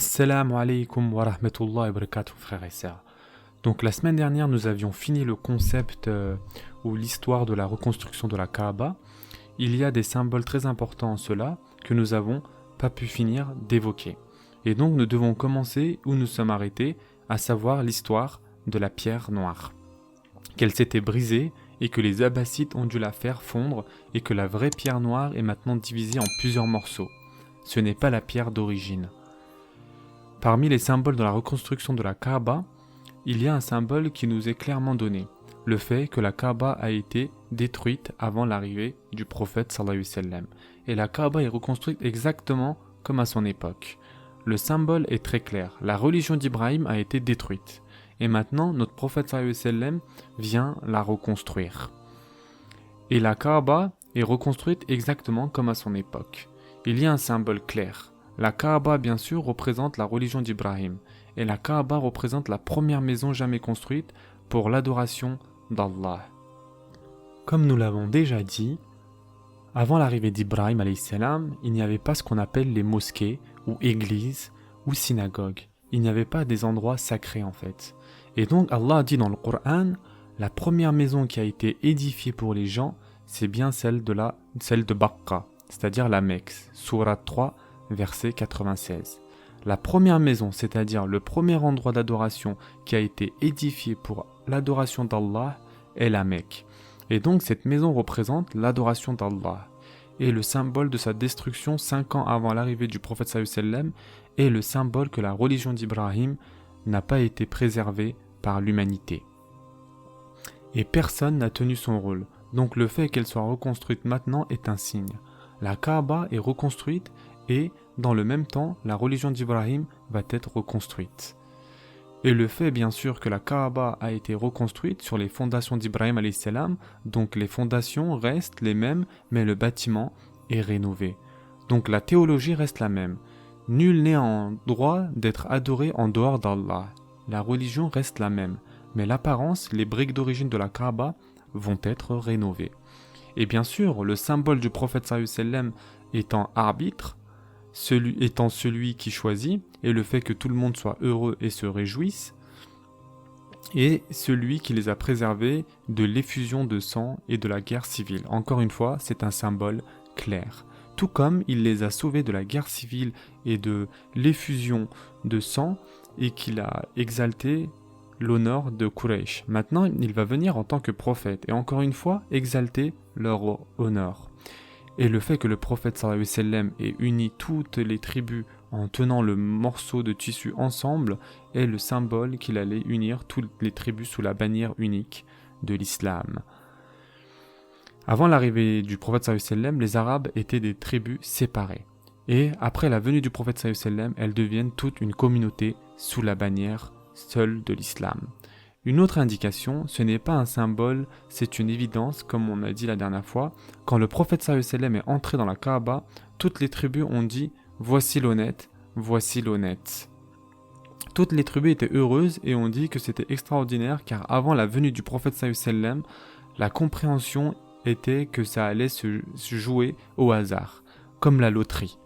Assalamu alaikum wa rahmatullahi wa barakatuh, frères et sœurs. Donc la semaine dernière, nous avions fini le concept ou l'histoire de la reconstruction de la Kaaba. Il y a des symboles très importants en cela que nous n'avons pas pu finir d'évoquer. Et donc nous devons commencer où nous sommes arrêtés, à savoir l'histoire de la pierre noire. Qu'elle s'était brisée et que les Abbassides ont dû la faire fondre et que la vraie pierre noire est maintenant divisée en plusieurs morceaux. Ce n'est pas la pierre d'origine. Parmi les symboles de la reconstruction de la Kaaba, il y a un symbole qui nous est clairement donné, le fait que la Kaaba a été détruite avant l'arrivée du prophète sallallahu alayhi wa sallam. Et la Kaaba est reconstruite exactement comme à son époque. Le symbole est très clair, la religion d'Ibrahim a été détruite. Et maintenant, notre prophète sallallahu alayhi wa sallam vient la reconstruire. Et la Kaaba est reconstruite exactement comme à son époque. Il y a un symbole clair. La Kaaba, bien sûr, représente la religion d'Ibrahim. Et la Kaaba représente la première maison jamais construite pour l'adoration d'Allah. Comme nous l'avons déjà dit, avant l'arrivée d'Ibrahim alayhi salam, il n'y avait pas ce qu'on appelle les mosquées, ou églises, ou synagogues. Il n'y avait pas des endroits sacrés en fait. Et donc Allah a dit dans le Coran, la première maison qui a été édifiée pour les gens, c'est bien celle de Baqqa, c'est-à-dire la Mecque, sourate 3, verset 96. La première maison, c'est-à-dire le premier endroit d'adoration qui a été édifié pour l'adoration d'Allah, est la Mecque. Et donc cette maison représente l'adoration d'Allah. Et le symbole de sa destruction 5 ans avant l'arrivée du prophète sallallahu alayhi wa sallam est le symbole que la religion d'Ibrahim n'a pas été préservée par l'humanité. Et personne n'a tenu son rôle. Donc le fait qu'elle soit reconstruite maintenant est un signe. La Kaaba est reconstruite et dans le même temps, la religion d'Ibrahim va être reconstruite. Et le fait bien sûr que la Kaaba a été reconstruite sur les fondations d'Ibrahim alayhi salam, donc les fondations restent les mêmes, mais le bâtiment est rénové. Donc la théologie reste la même. Nul n'est en droit d'être adoré en dehors d'Allah. La religion reste la même, mais l'apparence, les briques d'origine de la Kaaba vont être rénovées. Et bien sûr, le symbole du prophète sallallahu alayhi wa sallam étant arbitre, celui qui choisit, et le fait que tout le monde soit heureux et se réjouisse, et celui qui les a préservés de l'effusion de sang et de la guerre civile. Encore une fois, c'est un symbole clair. Tout comme il les a sauvés de la guerre civile et de l'effusion de sang, et qu'il a exalté l'honneur de Quraysh. Maintenant, il va venir en tant que prophète, et encore une fois, exalter leur honneur. Et le fait que le prophète sallallahu alayhi wa sallam ait uni toutes les tribus en tenant le morceau de tissu ensemble est le symbole qu'il allait unir toutes les tribus sous la bannière unique de l'islam. Avant l'arrivée du prophète sallallahu alayhi wa sallam, les Arabes étaient des tribus séparées. Et après la venue du prophète sallallahu alayhi wa sallam, elles deviennent toute une communauté sous la bannière seule de l'islam. Une autre indication, ce n'est pas un symbole, c'est une évidence, comme on a dit la dernière fois. Quand le prophète sallallahu alayhi wa sallam est entré dans la Kaaba, toutes les tribus ont dit « Voici l'honnête, voici l'honnête ». Toutes les tribus étaient heureuses et ont dit que c'était extraordinaire car avant la venue du prophète sallallahu alayhi wa sallam, la compréhension était que ça allait se jouer au hasard, comme la loterie.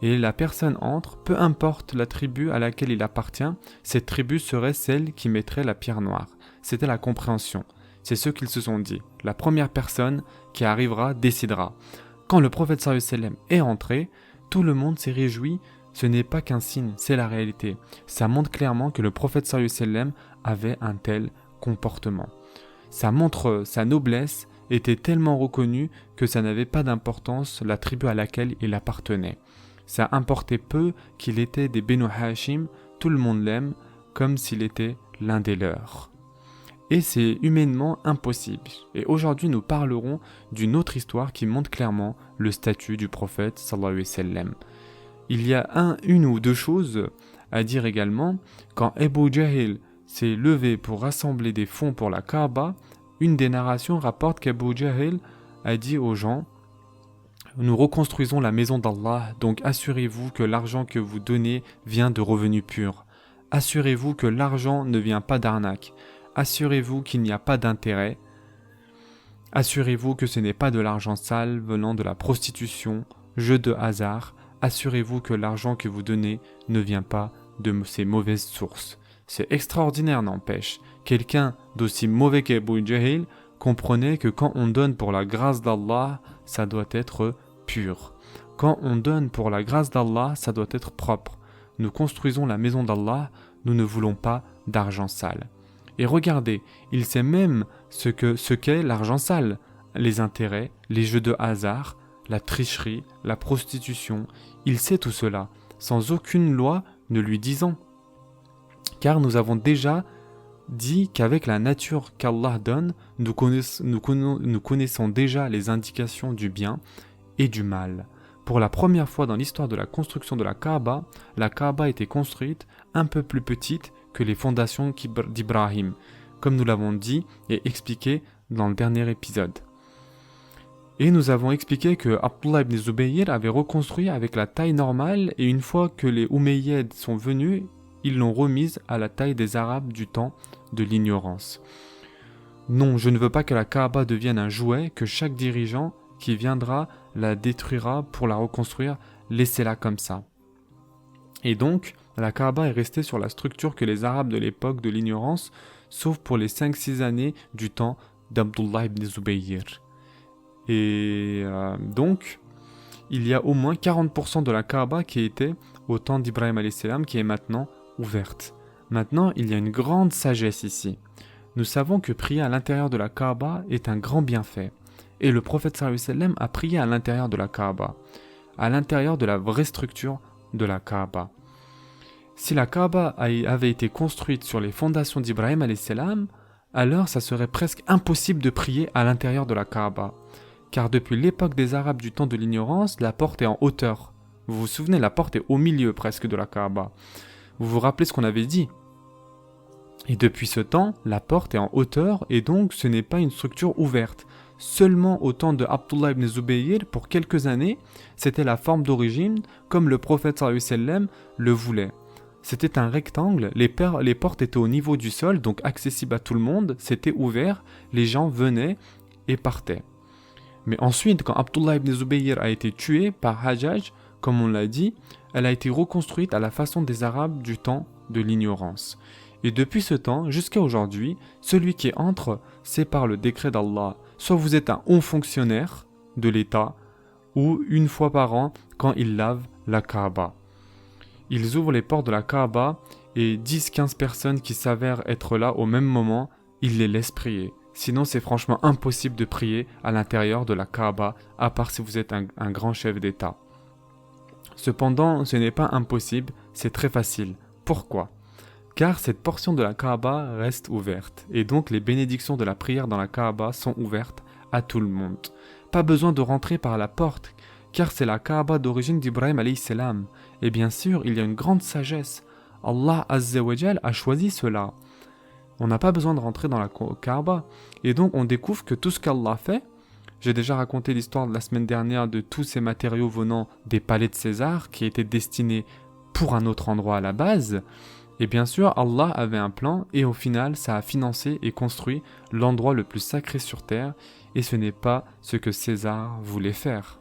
Et la personne entre, peu importe la tribu à laquelle il appartient, cette tribu serait celle qui mettrait la pierre noire. C'était la compréhension. C'est ce qu'ils se sont dit. La première personne qui arrivera décidera. Quand le prophète sallallahu alayhi wa sallam est entré, tout le monde s'est réjoui. Ce n'est pas qu'un signe, c'est la réalité. Ça montre clairement que le prophète sallallahu alayhi wa sallam avait un tel comportement. Ça montre sa noblesse était tellement reconnue que ça n'avait pas d'importance la tribu à laquelle il appartenait. Ça importait peu qu'il était des Benu Hashim, tout le monde l'aime, comme s'il était l'un des leurs. Et c'est humainement impossible. Et aujourd'hui, nous parlerons d'une autre histoire qui montre clairement le statut du prophète sallallahu alayhi wa sallam. Il y a une ou deux choses à dire également. Quand Abu Jahl s'est levé pour rassembler des fonds pour la Kaaba, une des narrations rapporte qu'Abu Jahl a dit aux gens: nous reconstruisons la maison d'Allah, donc assurez-vous que l'argent que vous donnez vient de revenus purs. Assurez-vous que l'argent ne vient pas d'arnaque. Assurez-vous qu'il n'y a pas d'intérêt. Assurez-vous que ce n'est pas de l'argent sale venant de la prostitution, jeu de hasard. assurez-vous que l'argent que vous donnez ne vient pas de ces mauvaises sources. C'est extraordinaire, n'empêche. Quelqu'un d'aussi mauvais qu'Abu Jahil comprenait que quand on donne pour la grâce d'Allah, ça doit être pur. Quand on donne pour la grâce d'Allah, ça doit être propre. Nous construisons la maison d'Allah, nous ne voulons pas d'argent sale. Et regardez, il sait même ce qu'est l'argent sale, les intérêts, les jeux de hasard, la tricherie, la prostitution. Il sait tout cela, sans aucune loi ne lui disant. Car nous avons déjà dit qu'avec la nature qu'Allah donne, nous connaissons déjà les indications du bien et du mal. Pour la première fois dans l'histoire de la construction de la Kaaba a été construite un peu plus petite que les fondations d'Ibrahim, comme nous l'avons dit et expliqué dans le dernier épisode. Et nous avons expliqué que Abdullah ibn Zubayr avait reconstruit avec la taille normale et une fois que les Omeyyades sont venus, ils l'ont remise à la taille des Arabes du temps de l'ignorance. Non, je ne veux pas que la Kaaba devienne un jouet que chaque dirigeant qui viendra la détruira pour la reconstruire, laissez-la comme ça. Et donc, la Kaaba est restée sur la structure que les Arabes de l'époque de l'ignorance, sauf pour les 5-6 années du temps d'Abdullah ibn Zubayr. Et donc, il y a au moins 40% de la Kaaba qui était au temps d'Ibrahim a.s. qui est maintenant ouverte. Maintenant, il y a une grande sagesse ici. Nous savons que prier à l'intérieur de la Kaaba est un grand bienfait. Et le prophète sallallahu alayhi wa sallam a prié à l'intérieur de la Kaaba, à l'intérieur de la vraie structure de la Kaaba. Si la Kaaba avait été construite sur les fondations d'Ibrahim a.s., alors ça serait presque impossible de prier à l'intérieur de la Kaaba. Car depuis l'époque des Arabes du temps de l'ignorance, la porte est en hauteur. Vous vous souvenez, la porte est au milieu presque de la Kaaba. Vous vous rappelez ce qu'on avait dit? Et depuis ce temps, la porte est en hauteur et donc ce n'est pas une structure ouverte. Seulement au temps de Abdullah ibn Zubayr, pour quelques années, c'était la forme d'origine comme le prophète sallallahu alayhi wa sallam le voulait. C'était un rectangle, les portes étaient au niveau du sol, donc accessibles à tout le monde, c'était ouvert, les gens venaient et partaient. Mais ensuite, quand Abdullah ibn Zubayr a été tué par Hajjaj, comme on l'a dit, elle a été reconstruite à la façon des Arabes du temps de l'ignorance. Et depuis ce temps, jusqu'à aujourd'hui, celui qui entre, c'est par le décret d'Allah. Soit vous êtes un haut fonctionnaire de l'État, ou une fois par an, quand ils lavent la Kaaba. Ils ouvrent les portes de la Kaaba, et 10-15 personnes qui s'avèrent être là au même moment, ils les laissent prier. Sinon, c'est franchement impossible de prier à l'intérieur de la Kaaba, à part si vous êtes un grand chef d'État. Cependant, ce n'est pas impossible, c'est très facile. Pourquoi ? Car cette portion de la Kaaba reste ouverte, et donc les bénédictions de la prière dans la Kaaba sont ouvertes à tout le monde. Pas besoin de rentrer par la porte, car c'est la Kaaba d'origine d'Ibrahim alayhi salam. Et bien sûr, il y a une grande sagesse. Allah Azza wa Jal a choisi cela. On n'a pas besoin de rentrer dans la Kaaba, et donc on découvre que tout ce qu'Allah fait, j'ai déjà raconté l'histoire de la semaine dernière de tous ces matériaux venant des palais de César qui étaient destinés pour un autre endroit à la base. Et bien sûr, Allah avait un plan et au final, ça a financé et construit l'endroit le plus sacré sur terre et ce n'est pas ce que César voulait faire.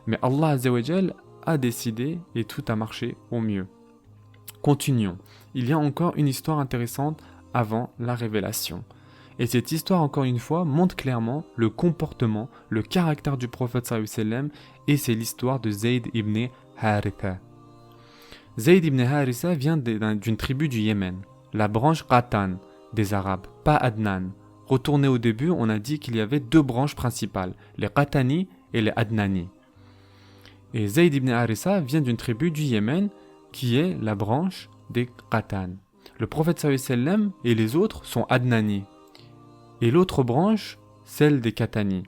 Mais Allah Azza wa Jal a décidé et tout a marché au mieux. Continuons. Il y a encore une histoire intéressante avant la révélation. Et cette histoire, encore une fois, montre clairement le comportement, le caractère du prophète sallallahu alayhi wa sallam et c'est l'histoire de Zayd ibn Haritha. Zayd ibn Haritha vient d'une tribu du Yémen, la branche Qatan des Arabes, pas Adnan. Retourné au début, on a dit qu'il y avait deux branches principales, les Qatani et les Adnani. Et Zayd ibn Haritha vient d'une tribu du Yémen qui est la branche des Qatan. Le prophète sallallahu alayhi wa sallam et les autres sont Adnani. Et l'autre branche, celle des Qatani.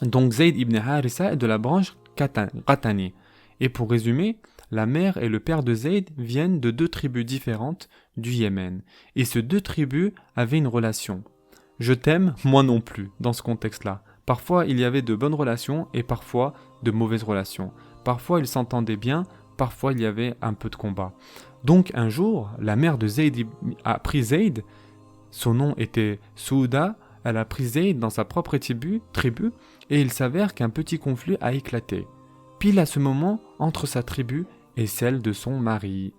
Donc Zayd ibn Haritha est de la branche Qatani. Et pour résumer, la mère et le père de Zayd viennent de deux tribus différentes du Yémen. Et ces deux tribus avaient une relation. Je t'aime, moi non plus, dans ce contexte-là. Parfois, il y avait de bonnes relations et parfois de mauvaises relations. Parfois, ils s'entendaient bien, parfois, il y avait un peu de combat. Donc, un jour, la mère de Zayd a pris Zayd, son nom était Souda, elle a pris Zayd dans sa propre tribu et il s'avère qu'un petit conflit a éclaté. pile à ce moment entre sa tribu et celle de son mari.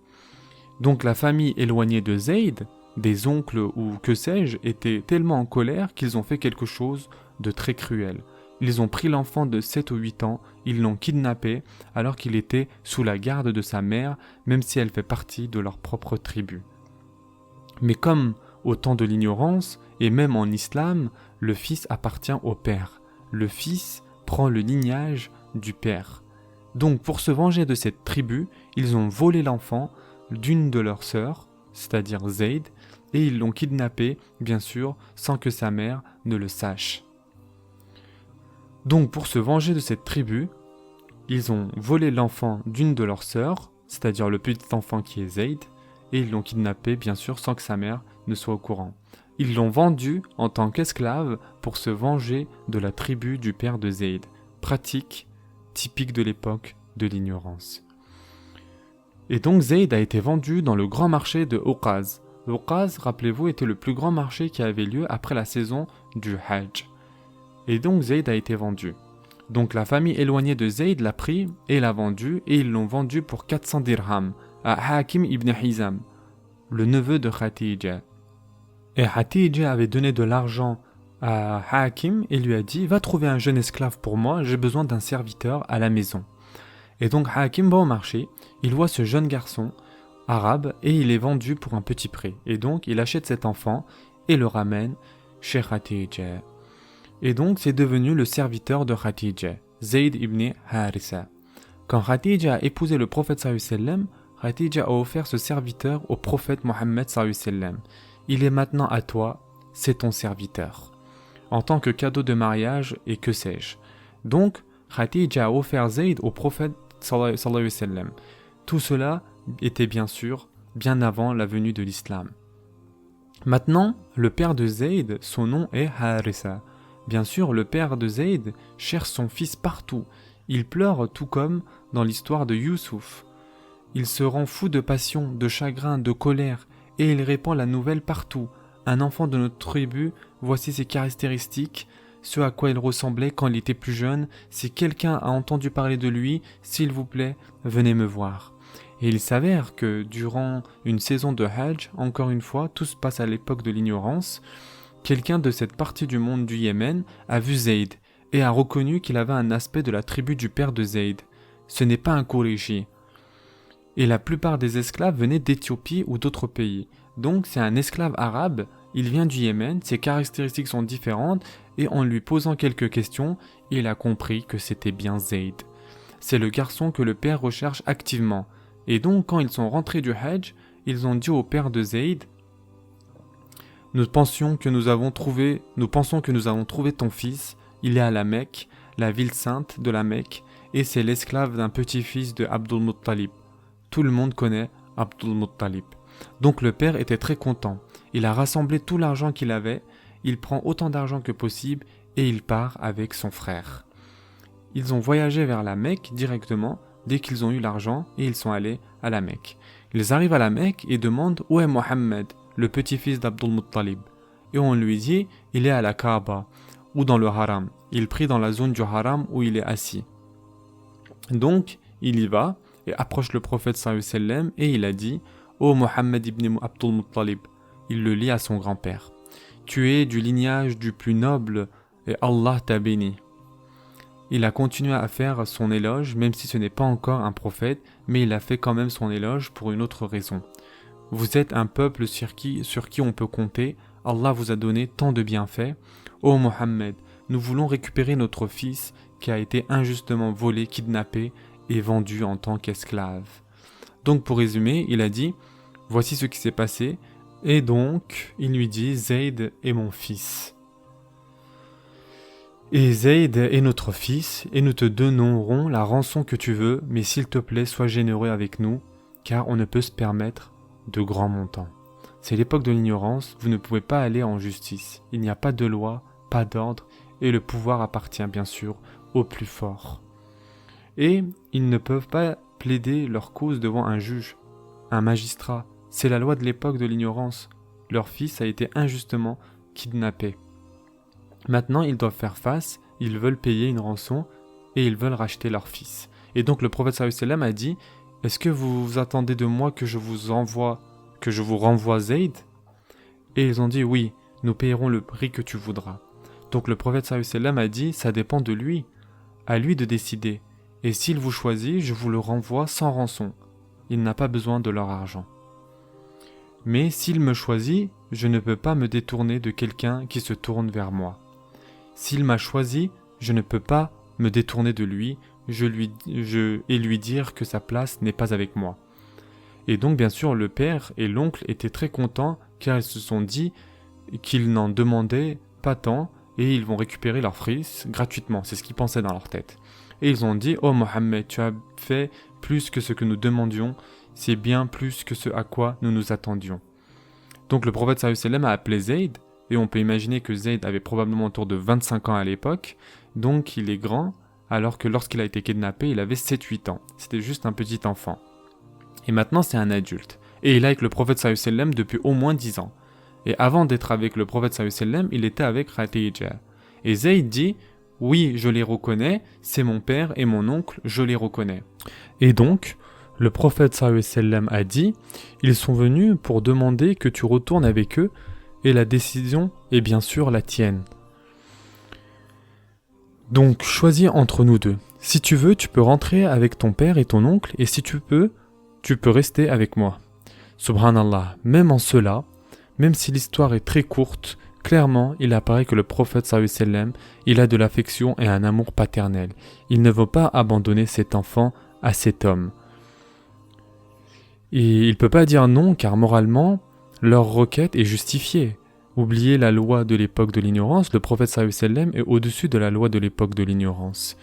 Donc la famille éloignée de Zayd, des oncles ou que sais-je, était tellement en colère qu'ils ont fait quelque chose de très cruel. Ils ont pris l'enfant de 7 ou 8 ans, ils l'ont kidnappé alors qu'il était sous la garde de sa mère, même si elle fait partie de leur propre tribu. Mais comme au temps de l'ignorance, et même en islam, le fils appartient au père. Le fils prend le lignage du père. Donc pour se venger de cette tribu, ils ont volé l'enfant d'une de leurs sœurs, c'est-à-dire Zayd, et ils l'ont kidnappé, bien sûr, sans que sa mère ne le sache. Donc pour se venger de cette tribu, ils ont volé l'enfant d'une de leurs sœurs, c'est-à-dire le petit enfant qui est Zayd, et ils l'ont kidnappé, bien sûr, sans que sa mère ne soit au courant. Ils l'ont vendu en tant qu'esclave pour se venger de la tribu du père de Zayd, pratique typique de l'époque de l'ignorance. Et donc Zayd a été vendu dans le grand marché de Uqaz. Uqaz, rappelez-vous, était le plus grand marché qui avait lieu après la saison du Hajj. Et donc Zayd a été vendu. Donc la famille éloignée de Zayd l'a pris et l'a vendu, et ils l'ont vendu pour 400 dirhams à Hakim ibn Hizam, le neveu de Khatija. Et Khatija avait donné de l'argent à Hakim et lui a dit « Va trouver un jeune esclave pour moi, j'ai besoin d'un serviteur à la maison. » Et donc Hakim va au marché, il voit ce jeune garçon arabe et il est vendu pour un petit prix. Et donc il achète cet enfant et le ramène chez Khatija. Et donc c'est devenu le serviteur de Khatija, Zayd ibn Harissa. Quand Khatija a épousé le prophète sallallahu alayhi wa sallam, Khatija a offert ce serviteur au prophète Mohammed sallallahu alayhi wa sallam. Il est maintenant à toi, c'est ton serviteur, en tant que cadeau de mariage et que sais-je. Donc Khatija a offert Zayd au prophète sallallahu alayhi wa sallam. Tout cela était bien sûr bien avant la venue de l'islam. Maintenant, le père de Zayd, son nom est Harissa. Bien sûr, le père de Zayd cherche son fils partout. Il pleure tout comme dans l'histoire de Youssouf. Il se rend fou de passion, de chagrin, de colère, et il répand la nouvelle partout. Un enfant de notre tribu, voici ses caractéristiques, ce à quoi il ressemblait quand il était plus jeune. Si quelqu'un a entendu parler de lui, s'il vous plaît, venez me voir. Et il s'avère que durant une saison de Hajj, encore une fois, tout se passe à l'époque de l'ignorance, quelqu'un de cette partie du monde du Yémen a vu Zayd et a reconnu qu'il avait un aspect de la tribu du père de Zayd. Ce n'est pas un Qurayshi. Et la plupart des esclaves venaient d'Éthiopie ou d'autres pays. Donc c'est un esclave arabe, il vient du Yémen, ses caractéristiques sont différentes, et en lui posant quelques questions, il a compris que c'était bien Zayd. C'est le garçon que le père recherche activement. Et donc quand ils sont rentrés du Hajj, ils ont dit au père de Zayd « Nous pensons que nous avons trouvé ton fils, il est à la Mecque, la ville sainte de la Mecque, et c'est l'esclave d'un petit-fils de Abdul Muttalib. Tout le monde connaît Abdul Muttalib. » Donc le père était très content. Il a rassemblé tout l'argent qu'il avait, il prend autant d'argent que possible et il part avec son frère. Ils ont voyagé vers la Mecque directement dès qu'ils ont eu l'argent et ils sont allés à la Mecque. Ils arrivent à la Mecque et demandent où est Mohammed, le petit-fils d'Abdul Muttalib. Et on lui dit il est à la Kaaba ou dans le Haram. Il prie dans la zone du Haram où il est assis. Donc il y va et approche le prophète sallallahu alayhi wa sallam et il a dit ô Mohammed ibn Abdul Muttalib, il le lit à son grand-père. Tu es du lignage du plus noble et Allah t'a béni. Il a continué à faire son éloge, même si ce n'est pas encore un prophète, mais il a fait quand même son éloge pour une autre raison. Vous êtes un peuple sur qui on peut compter, Allah vous a donné tant de bienfaits. Ô Mohammed, nous voulons récupérer notre fils qui a été injustement volé, kidnappé et vendu en tant qu'esclave. Donc pour résumer, il a dit, voici ce qui s'est passé, et donc il lui dit, Zayd est mon fils. Et Zayd est notre fils, et nous te donnerons la rançon que tu veux, mais s'il te plaît, sois généreux avec nous, car on ne peut se permettre de grands montants. C'est l'époque de l'ignorance, vous ne pouvez pas aller en justice. Il n'y a pas de loi, pas d'ordre, et le pouvoir appartient bien sûr au plus fort. Et ils ne peuvent pas plaider leur cause devant un juge, un magistrat. C'est la loi de l'époque de l'ignorance. Leur fils a été injustement kidnappé. Maintenant, ils doivent faire face, ils veulent payer une rançon et ils veulent racheter leur fils. Et donc le prophète sallallahu alayhi wa sallam a dit, est-ce que vous attendez de moi que je vous renvoie Zayd? Et ils ont dit, oui, nous payerons le prix que tu voudras. Donc le prophète sallallahu alayhi wa sallam a dit, ça dépend de lui, à lui de décider. Et s'il vous choisit, je vous le renvoie sans rançon. Il n'a pas besoin de leur argent. Mais s'il me choisit, je ne peux pas me détourner de quelqu'un qui se tourne vers moi. S'il m'a choisi, je ne peux pas me détourner de lui et lui dire que sa place n'est pas avec moi. Et donc bien sûr le père et l'oncle étaient très contents car ils se sont dit qu'ils n'en demandaient pas tant et ils vont récupérer leur fils gratuitement, c'est ce qu'ils pensaient dans leur tête. Et ils ont dit, oh Mohammed, tu as fait plus que ce que nous demandions, c'est bien plus que ce à quoi nous nous attendions. Donc le prophète sallallahu alayhi wa sallam a appelé Zayd, et on peut imaginer que Zayd avait probablement autour de 25 ans à l'époque, donc il est grand, alors que lorsqu'il a été kidnappé, il avait 7-8 ans. C'était juste un petit enfant. Et maintenant c'est un adulte. Et il est avec le prophète sallallahu alayhi wa sallam depuis au moins 10 ans. Et avant d'être avec le prophète sallallahu alayhi wa sallam, il était avec Khadija. Et Zayd dit, oui, je les reconnais, c'est mon père et mon oncle, je les reconnais. Et donc, le prophète sallallahu alayhi wa sallam a dit, ils sont venus pour demander que tu retournes avec eux, et la décision est bien sûr la tienne. Donc, choisis entre nous deux. Si tu veux, tu peux rentrer avec ton père et ton oncle, et si tu peux rester avec moi. Subhanallah, même en cela, même si l'histoire est très courte, clairement, il apparaît que le prophète sallallahu alayhi wa sallam, il a de l'affection et un amour paternel. Il ne veut pas abandonner cet enfant à cet homme. Et il ne peut pas dire non car moralement, leur requête est justifiée. Oubliez la loi de l'époque de l'ignorance, le prophète sallallahu alayhi wa sallam est au-dessus de la loi de l'époque de l'ignorance.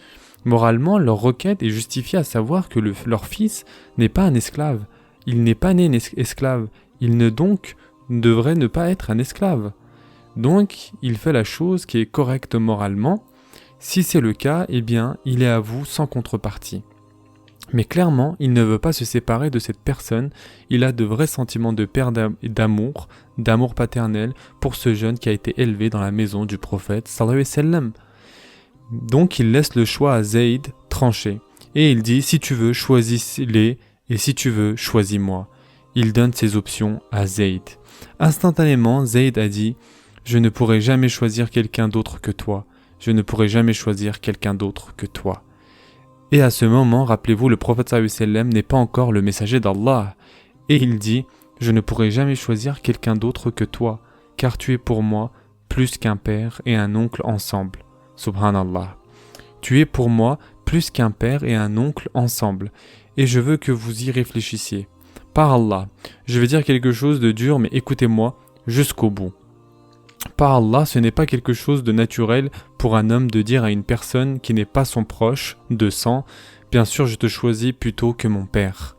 Moralement, leur requête est justifiée à savoir que leur fils n'est pas un esclave. Il n'est pas né esclave. Il ne devrait ne pas être un esclave. Donc, il fait la chose qui est correcte moralement. Si c'est le cas, eh bien, il est à vous sans contrepartie. Mais clairement, il ne veut pas se séparer de cette personne. Il a de vrais sentiments de père et d'amour paternel pour ce jeune qui a été élevé dans la maison du prophète sallallahu alayhi wa sallam. Donc, il laisse le choix à Zayd trancher. Et il dit, si tu veux, choisis-les, et si tu veux, choisis-moi. Il donne ses options à Zayd. Instantanément, Zayd a dit, je ne pourrai jamais choisir quelqu'un d'autre que toi. Je ne pourrai jamais choisir quelqu'un d'autre que toi. Et à ce moment, rappelez-vous, le prophète sallallahu alayhi wa sallam n'est pas encore le messager d'Allah. Et il dit, je ne pourrai jamais choisir quelqu'un d'autre que toi, car tu es pour moi plus qu'un père et un oncle ensemble. Subhanallah. Tu es pour moi plus qu'un père et un oncle ensemble. Et je veux que vous y réfléchissiez. Par Allah, je vais dire quelque chose de dur, mais écoutez-moi jusqu'au bout. Par Allah, ce n'est pas quelque chose de naturel pour un homme de dire à une personne qui n'est pas son proche, de sang, bien sûr je te choisis plutôt que mon père.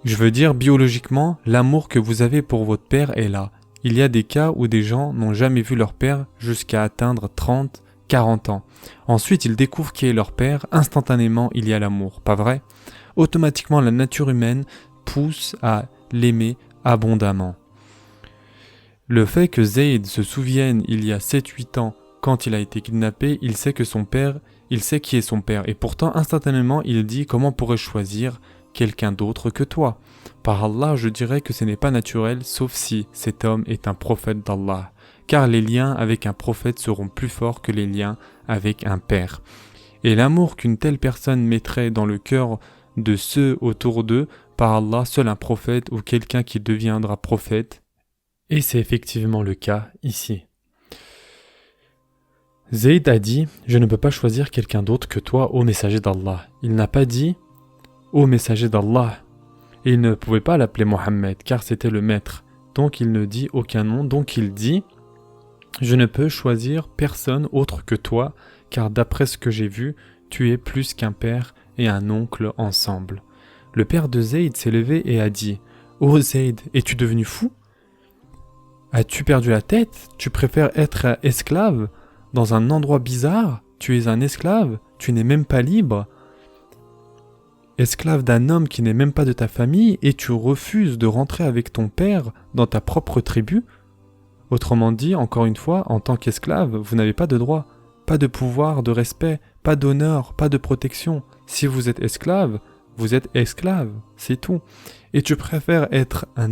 Je veux dire biologiquement, l'amour que vous avez pour votre père est là. Il y a des cas où des gens n'ont jamais vu leur père jusqu'à atteindre 30, 40 ans. Ensuite, ils découvrent qui est leur père, instantanément il y a l'amour, pas vrai? Automatiquement, la nature humaine pousse à l'aimer abondamment. Le fait que Zayd se souvienne il y a 7-8 ans quand il a été kidnappé, il sait qui est son père et pourtant instantanément il dit comment pourrais-je choisir quelqu'un d'autre que toi. Par Allah, je dirais que ce n'est pas naturel sauf si cet homme est un prophète d'Allah, car les liens avec un prophète seront plus forts que les liens avec un père. Et l'amour qu'une telle personne mettrait dans le cœur de ceux autour d'eux, par Allah, seul un prophète ou quelqu'un qui deviendra prophète. Et c'est effectivement le cas ici. Zayd a dit, je ne peux pas choisir quelqu'un d'autre que toi, ô messager d'Allah. Il n'a pas dit, ô messager d'Allah. Et il ne pouvait pas l'appeler Mohammed, car c'était le maître. Donc il ne dit aucun nom, donc il dit, je ne peux choisir personne autre que toi, car d'après ce que j'ai vu, tu es plus qu'un père et un oncle ensemble. Le père de Zayd s'est levé et a dit, ô Zayd, es-tu devenu fou ? As-tu perdu la tête? Tu préfères être esclave dans un endroit bizarre? Tu es un esclave? Tu n'es même pas libre? Esclave d'un homme qui n'est même pas de ta famille et tu refuses de rentrer avec ton père dans ta propre tribu? Autrement dit, encore une fois, en tant qu'esclave, vous n'avez pas de droit, pas de pouvoir, de respect, pas d'honneur, pas de protection. Si vous êtes esclave, c'est tout. Et tu préfères être un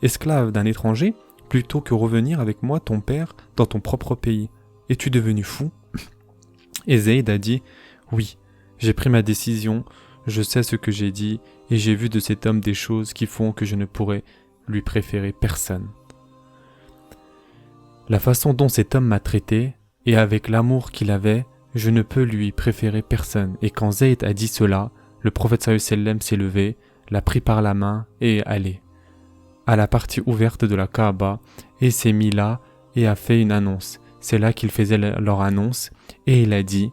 esclave d'un étranger plutôt que revenir avec moi, ton père, dans ton propre pays. Es-tu devenu fou? Et Zayd a dit, oui, j'ai pris ma décision, je sais ce que j'ai dit, et j'ai vu de cet homme des choses qui font que je ne pourrais lui préférer personne. La façon dont cet homme m'a traité, et avec l'amour qu'il avait, je ne peux lui préférer personne. Et quand Zayd a dit cela, le prophète sallallahu alayhi wa sallam s'est levé, l'a pris par la main et est allé à la partie ouverte de la Kaaba et s'est mis là et a fait une annonce. C'est là qu'il faisait leur annonce et il a dit: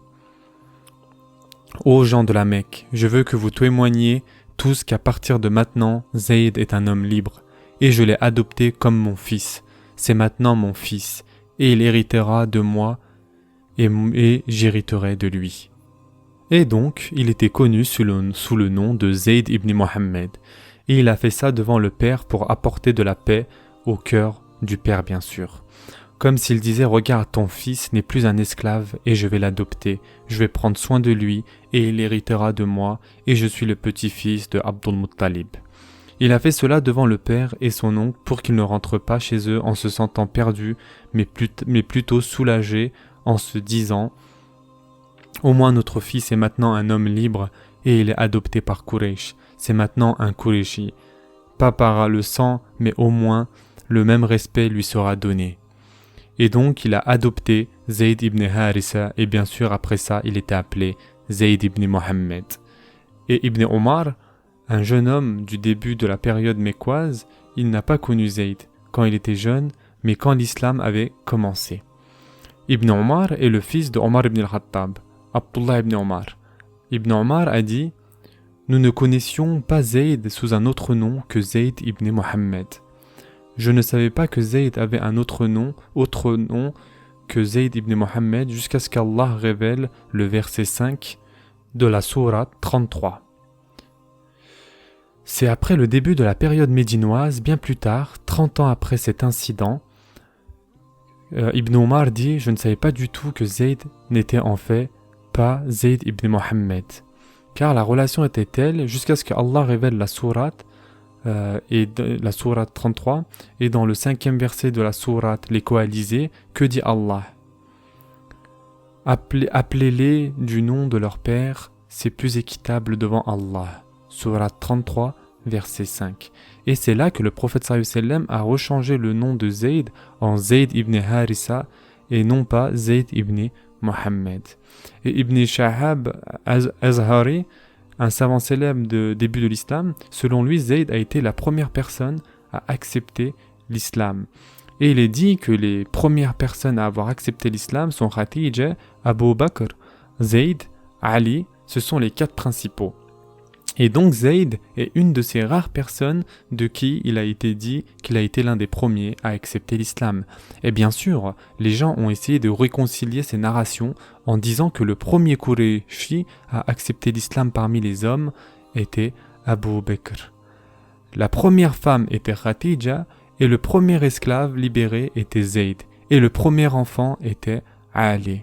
Ô gens de la Mecque, je veux que vous témoigniez tous qu'à partir de maintenant, Zayd est un homme libre et je l'ai adopté comme mon fils. C'est maintenant mon fils et il héritera de moi et j'hériterai de lui. Et donc, il était connu sous le nom de Zayd ibn Mohammed. Et il a fait ça devant le père pour apporter de la paix au cœur du père, bien sûr. Comme s'il disait: regarde, ton fils n'est plus un esclave et je vais l'adopter. Je vais prendre soin de lui et il héritera de moi et je suis le petit-fils de Abdul Muttalib. Il a fait cela devant le père et son oncle pour qu'ils ne rentrent pas chez eux en se sentant perdus, mais plutôt soulagés en se disant: au moins notre fils est maintenant un homme libre et il est adopté par Quraysh. C'est maintenant un Qurayshi. Pas par le sang, mais au moins le même respect lui sera donné. Et donc il a adopté Zayd ibn Harissa et bien sûr après ça il était appelé Zayd ibn Mohammed. Et Ibn Omar, un jeune homme du début de la période mécoise, il n'a pas connu Zayd quand il était jeune, mais quand l'islam avait commencé. Ibn Omar est le fils de Omar ibn al-Khattab, Abdullah ibn Omar. Ibn Omar a dit: nous ne connaissions pas Zayd sous un autre nom que Zayd ibn Mohammed. Je ne savais pas que Zayd avait un autre nom que Zayd ibn Mohammed jusqu'à ce qu'Allah révèle le verset 5 de la sourate 33. C'est après le début de la période médinoise, bien plus tard, 30 ans après cet incident, Ibn Omar dit: je ne savais pas du tout que Zayd n'était en fait pas Zayd ibn Mohammed. Car la relation était telle jusqu'à ce qu'Allah révèle la sourate, la sourate 33, et dans le 5e verset de la sourate les coalisés, que dit Allah? Appelez-les du nom de leur père, c'est plus équitable devant Allah. Sourate 33, verset 5. Et c'est là que le prophète sallallahu alayhi wa sallam a rechangé le nom de Zayd en Zayd ibn Harissa et non pas Zayd ibn Mohammed. Et Ibn Shahab Azhari, un savant célèbre de début de l'islam, selon lui, Zayd a été la première personne à accepter l'islam. Et il est dit que les premières personnes à avoir accepté l'islam sont Khadija, Abu Bakr, Zayd, Ali, ce sont les 4 principaux. Et donc Zayd est une de ces rares personnes de qui il a été dit qu'il a été l'un des premiers à accepter l'islam. Et bien sûr, les gens ont essayé de réconcilier ces narrations en disant que le premier Qurayshi à accepter l'islam parmi les hommes était Abu Bakr. La première femme était Khadija et le premier esclave libéré était Zayd et le premier enfant était Ali.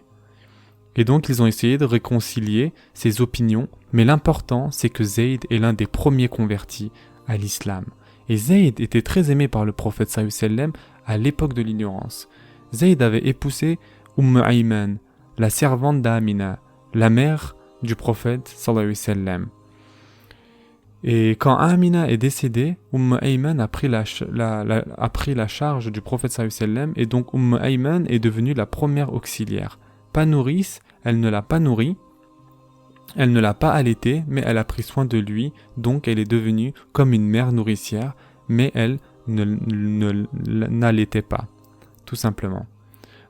Et donc ils ont essayé de réconcilier ces opinions, mais l'important c'est que Zayd est l'un des premiers convertis à l'islam. Et Zayd était très aimé par le prophète sallallahu alayhi wa sallam à l'époque de l'ignorance. Zayd avait épousé Ayman, la servante d'Amina, la mère du prophète sallallahu alayhi wa sallam. Et quand Amina est décédée, Ayman a pris la charge du prophète sallallahu alayhi wa sallam et donc Ayman est devenue la première auxiliaire. Pas nourrice, elle ne l'a pas nourri, elle ne l'a pas allaité, mais elle a pris soin de lui, donc elle est devenue comme une mère nourricière, mais elle n'allaitait pas, tout simplement.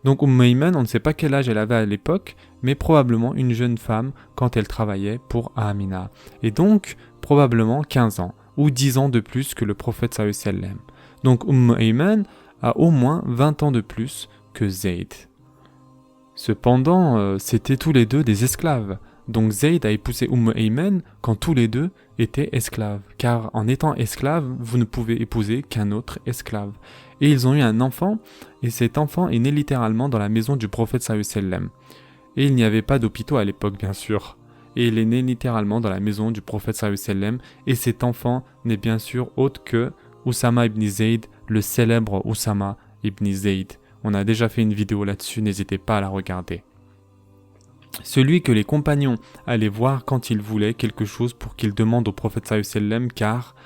Donc Ayman, on ne sait pas quel âge elle avait à l'époque, mais probablement une jeune femme quand elle travaillait pour Amina. Et donc, probablement 15 ans, ou 10 ans de plus que le prophète sallallahu alayhi wa sallam. Donc Ayman a au moins 20 ans de plus que Zayd. Cependant, c'était tous les deux des esclaves. Donc Zayd a épousé Ayman quand tous les deux étaient esclaves. Car en étant esclave, vous ne pouvez épouser qu'un autre esclave. Et ils ont eu un enfant, et cet enfant est né littéralement dans la maison du prophète sallallahu alayhi wa sallam. Et il n'y avait pas d'hôpitaux à l'époque, bien sûr. et il est né littéralement dans la maison du prophète sallallahu alayhi wa sallam, et cet enfant n'est bien sûr autre que Oussama ibn Zayd, le célèbre Oussama ibn Zayd. On a déjà fait une vidéo là-dessus, n'hésitez pas à la regarder. Celui que les compagnons allaient voir quand ils voulaient quelque chose pour qu'ils demandent au prophète sallallahu alayhi wa sallam, car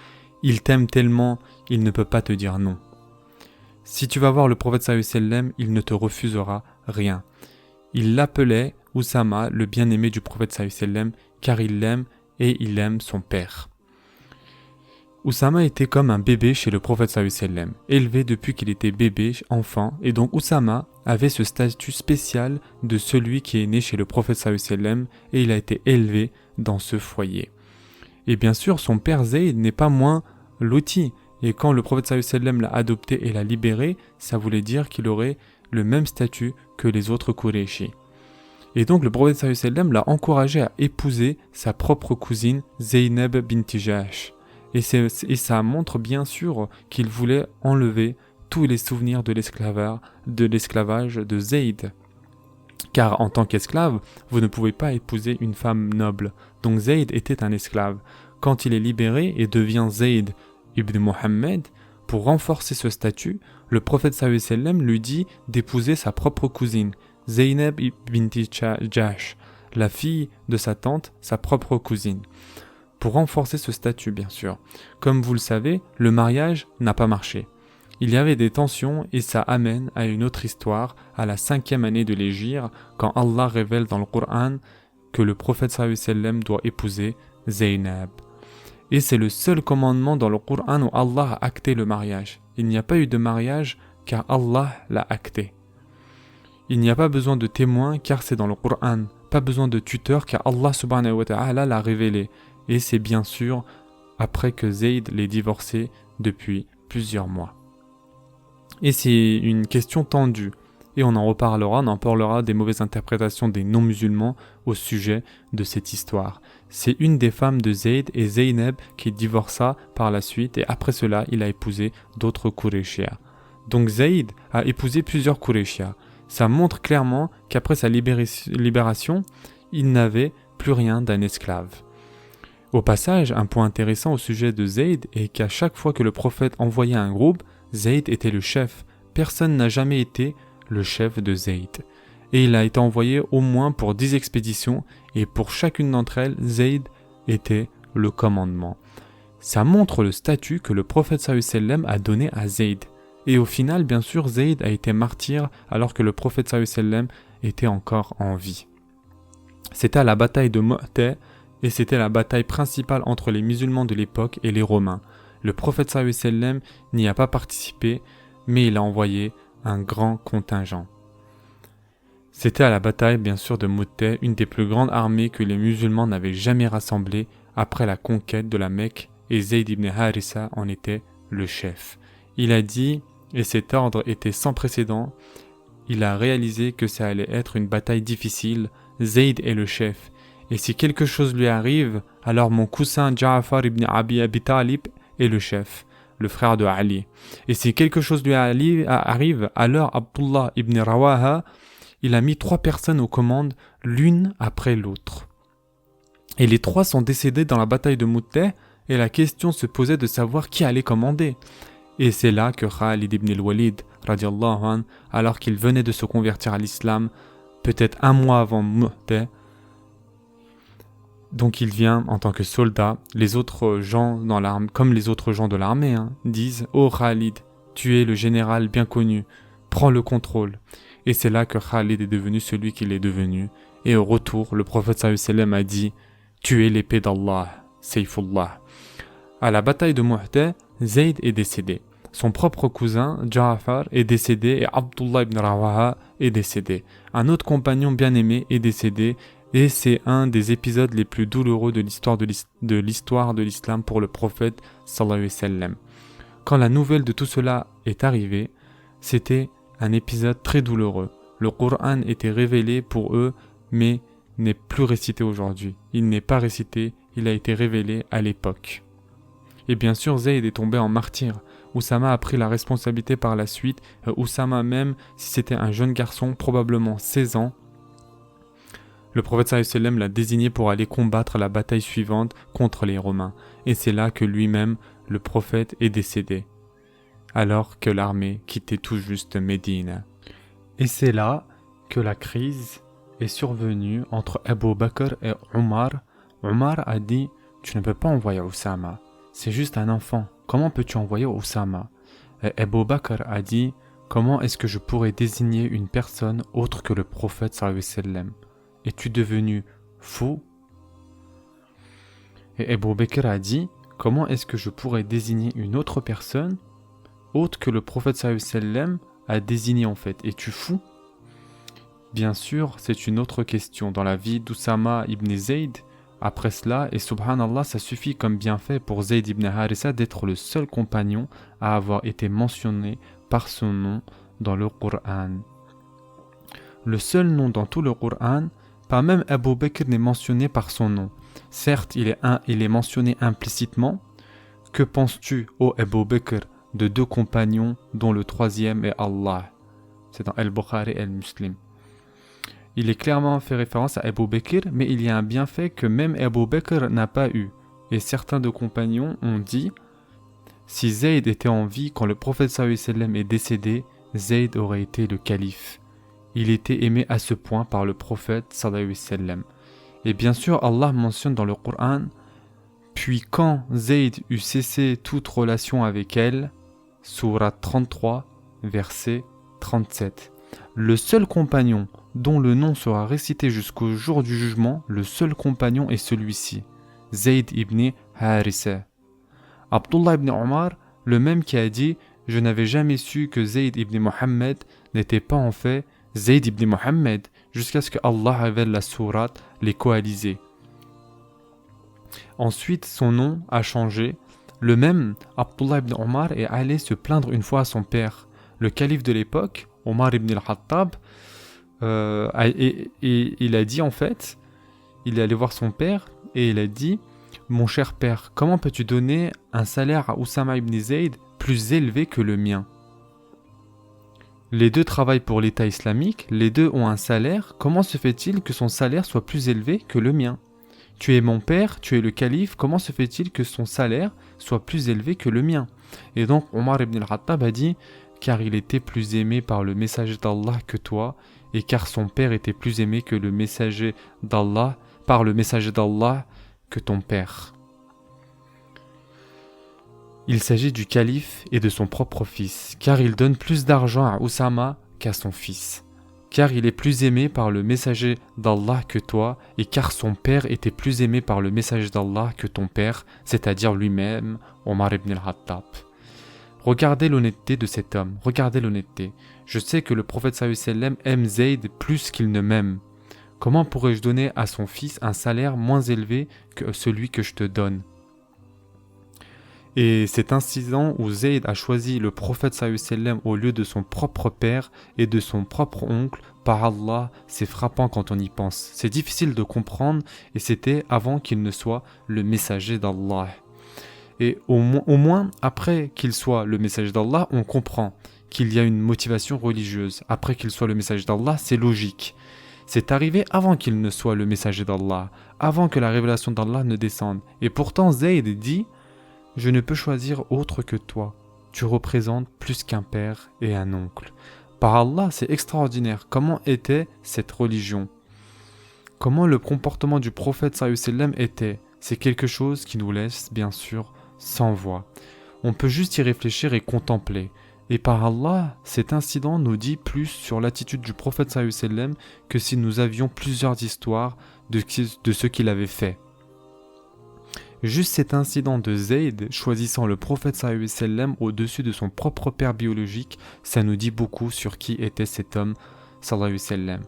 il t'aime tellement, il ne peut pas te dire non. Si tu vas voir le prophète sallallahu alayhi wa sallam, il ne te refusera rien. Il l'appelait Oussama, le bien-aimé du prophète sallallahu alayhi wa sallam, car il l'aime et il aime son père. Oussama était comme un bébé chez le prophète sallallahu alayhi wa sallam, élevé depuis qu'il était bébé, enfant, et donc Oussama avait ce statut spécial de celui qui est né chez le prophète sallallahu alayhi wa sallam, et il a été élevé dans ce foyer. Et bien sûr, son père Zayd n'est pas moins loti, et quand le prophète sallallahu alayhi wa sallam l'a adopté et l'a libéré, ça voulait dire qu'il aurait le même statut que les autres Qurayshi. Et donc le prophète sallallahu alayhi wa sallam l'a encouragé à épouser sa propre cousine Zaynab bint Jahsh. Et ça montre bien sûr qu'il voulait enlever tous les souvenirs de l'esclavage de Zayd. Car en tant qu'esclave, vous ne pouvez pas épouser une femme noble. Donc Zayd était un esclave. Quand il est libéré et devient Zayd ibn Muhammad, pour renforcer ce statut, le prophète sallallahu alayhi wa sallam lui dit d'épouser sa propre cousine, Zaynab bint Jahsh, la fille de sa tante, sa propre cousine. Pour renforcer ce statut, bien sûr. Comme vous le savez, le mariage n'a pas marché. Il y avait des tensions et ça amène à une autre histoire, à la 5e année de l'Hégire, quand Allah révèle dans le Coran que le prophète sallallahu alayhi wa sallam doit épouser Zaynab. Et c'est le seul commandement dans le Coran où Allah a acté le mariage. Il n'y a pas eu de mariage car Allah l'a acté. Il n'y a pas besoin de témoins car c'est dans le Coran. Pas besoin de tuteur car Allah subhanahu wa ta'ala l'a révélé. Et c'est bien sûr après que Zayd l'ait divorcé depuis plusieurs mois. Et c'est une question tendue, et on en parlera des mauvaises interprétations des non-musulmans au sujet de cette histoire. C'est une des femmes de Zayd et Zaynab qui divorça par la suite, et après cela, il a épousé d'autres Qurayshia. Donc Zayd a épousé plusieurs Qurayshia. Ça montre clairement qu'après sa libération, il n'avait plus rien d'un esclave. Au passage, un point intéressant au sujet de Zayd est qu'à chaque fois que le prophète envoyait un groupe, Zayd était le chef. Personne n'a jamais été le chef de Zayd. Et il a été envoyé au moins pour 10 expéditions, et pour chacune d'entre elles, Zayd était le commandement. Ça montre le statut que le prophète sallallahu alayhi wa sallam a donné à Zayd. Et au final, bien sûr, Zayd a été martyr alors que le prophète sallallahu alayhi wa sallam était encore en vie. C'était à la bataille de Mu'tah, et c'était la bataille principale entre les musulmans de l'époque et les Romains. Le prophète sallallahu alayhi wa sallam n'y a pas participé, mais il a envoyé un grand contingent. C'était à la bataille bien sûr de Mu'tah, une des plus grandes armées que les musulmans n'avaient jamais rassemblées après la conquête de la Mecque, et Zayd ibn Harissa en était le chef. Il a dit, et cet ordre était sans précédent, il a réalisé que ça allait être une bataille difficile, Zayd est le chef. Et si quelque chose lui arrive, alors mon cousin Ja'far ibn Abi Talib est le chef, le frère de Ali. Et si quelque chose lui arrive, alors Abdullah ibn Rawaha, il a mis 3 personnes aux commandes, l'une après l'autre. Et les 3 sont décédés dans la bataille de Mu'tah, et la question se posait de savoir qui allait commander. Et c'est là que Khalid ibn al-Walid, radiallahu anhu, alors qu'il venait de se convertir à l'islam, peut-être un mois avant Mu'tah, donc il vient en tant que soldat, les autres gens dans l'armée, comme les autres gens de l'armée, disent « Oh Khalid, tu es le général bien connu, prends le contrôle ». Et c'est là que Khalid est devenu celui qu'il est devenu. Et au retour, le prophète sallallahu alayhi wa sallam a dit « Tu es l'épée d'Allah, Sayfullah ». À la bataille de Mu'tah, Zayd est décédé. Son propre cousin, Ja'far, est décédé et Abdullah ibn Rawaha est décédé. Un autre compagnon bien-aimé est décédé. Et c'est un des épisodes les plus douloureux de l'histoire de l'islam pour le prophète sallallahu alayhi wa sallam. Quand la nouvelle de tout cela est arrivée, c'était un épisode très douloureux. Le Coran était révélé pour eux, mais n'est plus récité aujourd'hui. Il n'est pas récité, il a été révélé à l'époque. Et bien sûr, Zayd est tombé en martyr. Oussama a pris la responsabilité par la suite. Oussama même, si c'était un jeune garçon, probablement 16 ans, Le prophète sallallahu alayhi wa sallam l'a désigné pour aller combattre la bataille suivante contre les Romains. Et c'est là que lui-même, le prophète, est décédé, alors que l'armée quittait tout juste Médine. Et c'est là que la crise est survenue entre Abu Bakr et Omar. Omar a dit « Tu ne peux pas envoyer Oussama, c'est juste un enfant, comment peux-tu envoyer Oussama ?» Et Abu Bakr a dit « Comment est-ce que je pourrais désigner une personne autre que le prophète sallallahu alayhi wa sallam ? Es-tu devenu fou ?» Et Abu Bakr a dit « Comment est-ce que je pourrais désigner une autre personne autre que le prophète sallallahu alayhi wa sallam a désigné en fait ? Es-tu fou ?» Bien sûr, c'est une autre question dans la vie d'Oussama ibn Zayd. Après cela, et subhanallah, ça suffit comme bienfait pour Zayd ibn Harissa d'être le seul compagnon à avoir été mentionné par son nom dans le Coran. Le seul nom dans tout le Coran, pas même Abu Bakr n'est mentionné par son nom. Certes, il est mentionné implicitement. Que penses-tu, ô Abu Bakr, de deux compagnons dont le troisième est Allah? C'est dans Al-Bukhari et Al-Muslim. Il est clairement fait référence à Abu Bakr, mais il y a un bienfait que même Abu Bakr n'a pas eu. Et certains de compagnons ont dit, si Zayd était en vie quand le prophète sallallahu alayhi wa sallam est décédé, Zayd aurait été le calife. Il était aimé à ce point par le prophète sallallahu alayhi wa sallam. Et bien sûr, Allah mentionne dans le Coran, puis quand Zayd eut cessé toute relation avec elle, sourate 33, verset 37. Le seul compagnon dont le nom sera récité jusqu'au jour du jugement, le seul compagnon est celui-ci, Zayd ibn Harissa. Abdullah ibn Omar, le même qui a dit « Je n'avais jamais su que Zayd ibn Mohammed n'était pas en fait Zayd ibn Mohammed jusqu'à ce que Allah révèle la sourate les coalisés. » Ensuite, son nom a changé. Le même Abdullah ibn Omar est allé se plaindre une fois à son père. Le calife de l'époque, Omar ibn al-Khattab, il a dit en fait, il est allé voir son père et il a dit « Mon cher père, comment peux-tu donner un salaire à Oussama ibn Zayd plus élevé que le mien ? Les deux travaillent pour l'État islamique, les deux ont un salaire, comment se fait-il que son salaire soit plus élevé que le mien ? Tu es mon père, tu es le calife, comment se fait-il que son salaire soit plus élevé que le mien ? » Et donc Omar ibn al-Khattab a dit « Car il était plus aimé par le messager d'Allah que toi, et car son père était plus aimé que le messager d'Allah, par le messager d'Allah que ton père. » Il s'agit du calife et de son propre fils, car il donne plus d'argent à Oussama qu'à son fils. Car il est plus aimé par le messager d'Allah que toi, et car son père était plus aimé par le messager d'Allah que ton père, c'est-à-dire lui-même, Omar ibn al-Khattab. Regardez l'honnêteté de cet homme, regardez l'honnêteté. Je sais que le prophète sallallahu alayhi wa sallam aime Zayd plus qu'il ne m'aime. Comment pourrais-je donner à son fils un salaire moins élevé que celui que je te donne ? Et cet incident où Zayd a choisi le prophète sallallahu alayhi wa sallam au lieu de son propre père et de son propre oncle, par Allah, c'est frappant quand on y pense. C'est difficile de comprendre et c'était avant qu'il ne soit le messager d'Allah. Et au moins, après qu'il soit le messager d'Allah, on comprend qu'il y a une motivation religieuse. Après qu'il soit le messager d'Allah, c'est logique. C'est arrivé avant qu'il ne soit le messager d'Allah, avant que la révélation d'Allah ne descende. Et pourtant, Zayd dit « Je ne peux choisir autre que toi. Tu représentes plus qu'un père et un oncle. » Par Allah, c'est extraordinaire. Comment était cette religion ? Comment le comportement du prophète sallallahu alayhi wa sallam était ? C'est quelque chose qui nous laisse, bien sûr, sans voix. On peut juste y réfléchir et contempler. Et par Allah, cet incident nous dit plus sur l'attitude du prophète sallallahu alayhi wa sallam que si nous avions plusieurs histoires de ce qu'il avait fait. Juste cet incident de Zayd choisissant le prophète sallallahu alayhi wa sallam au-dessus de son propre père biologique, ça nous dit beaucoup sur qui était cet homme sallallahu alayhi wa sallam.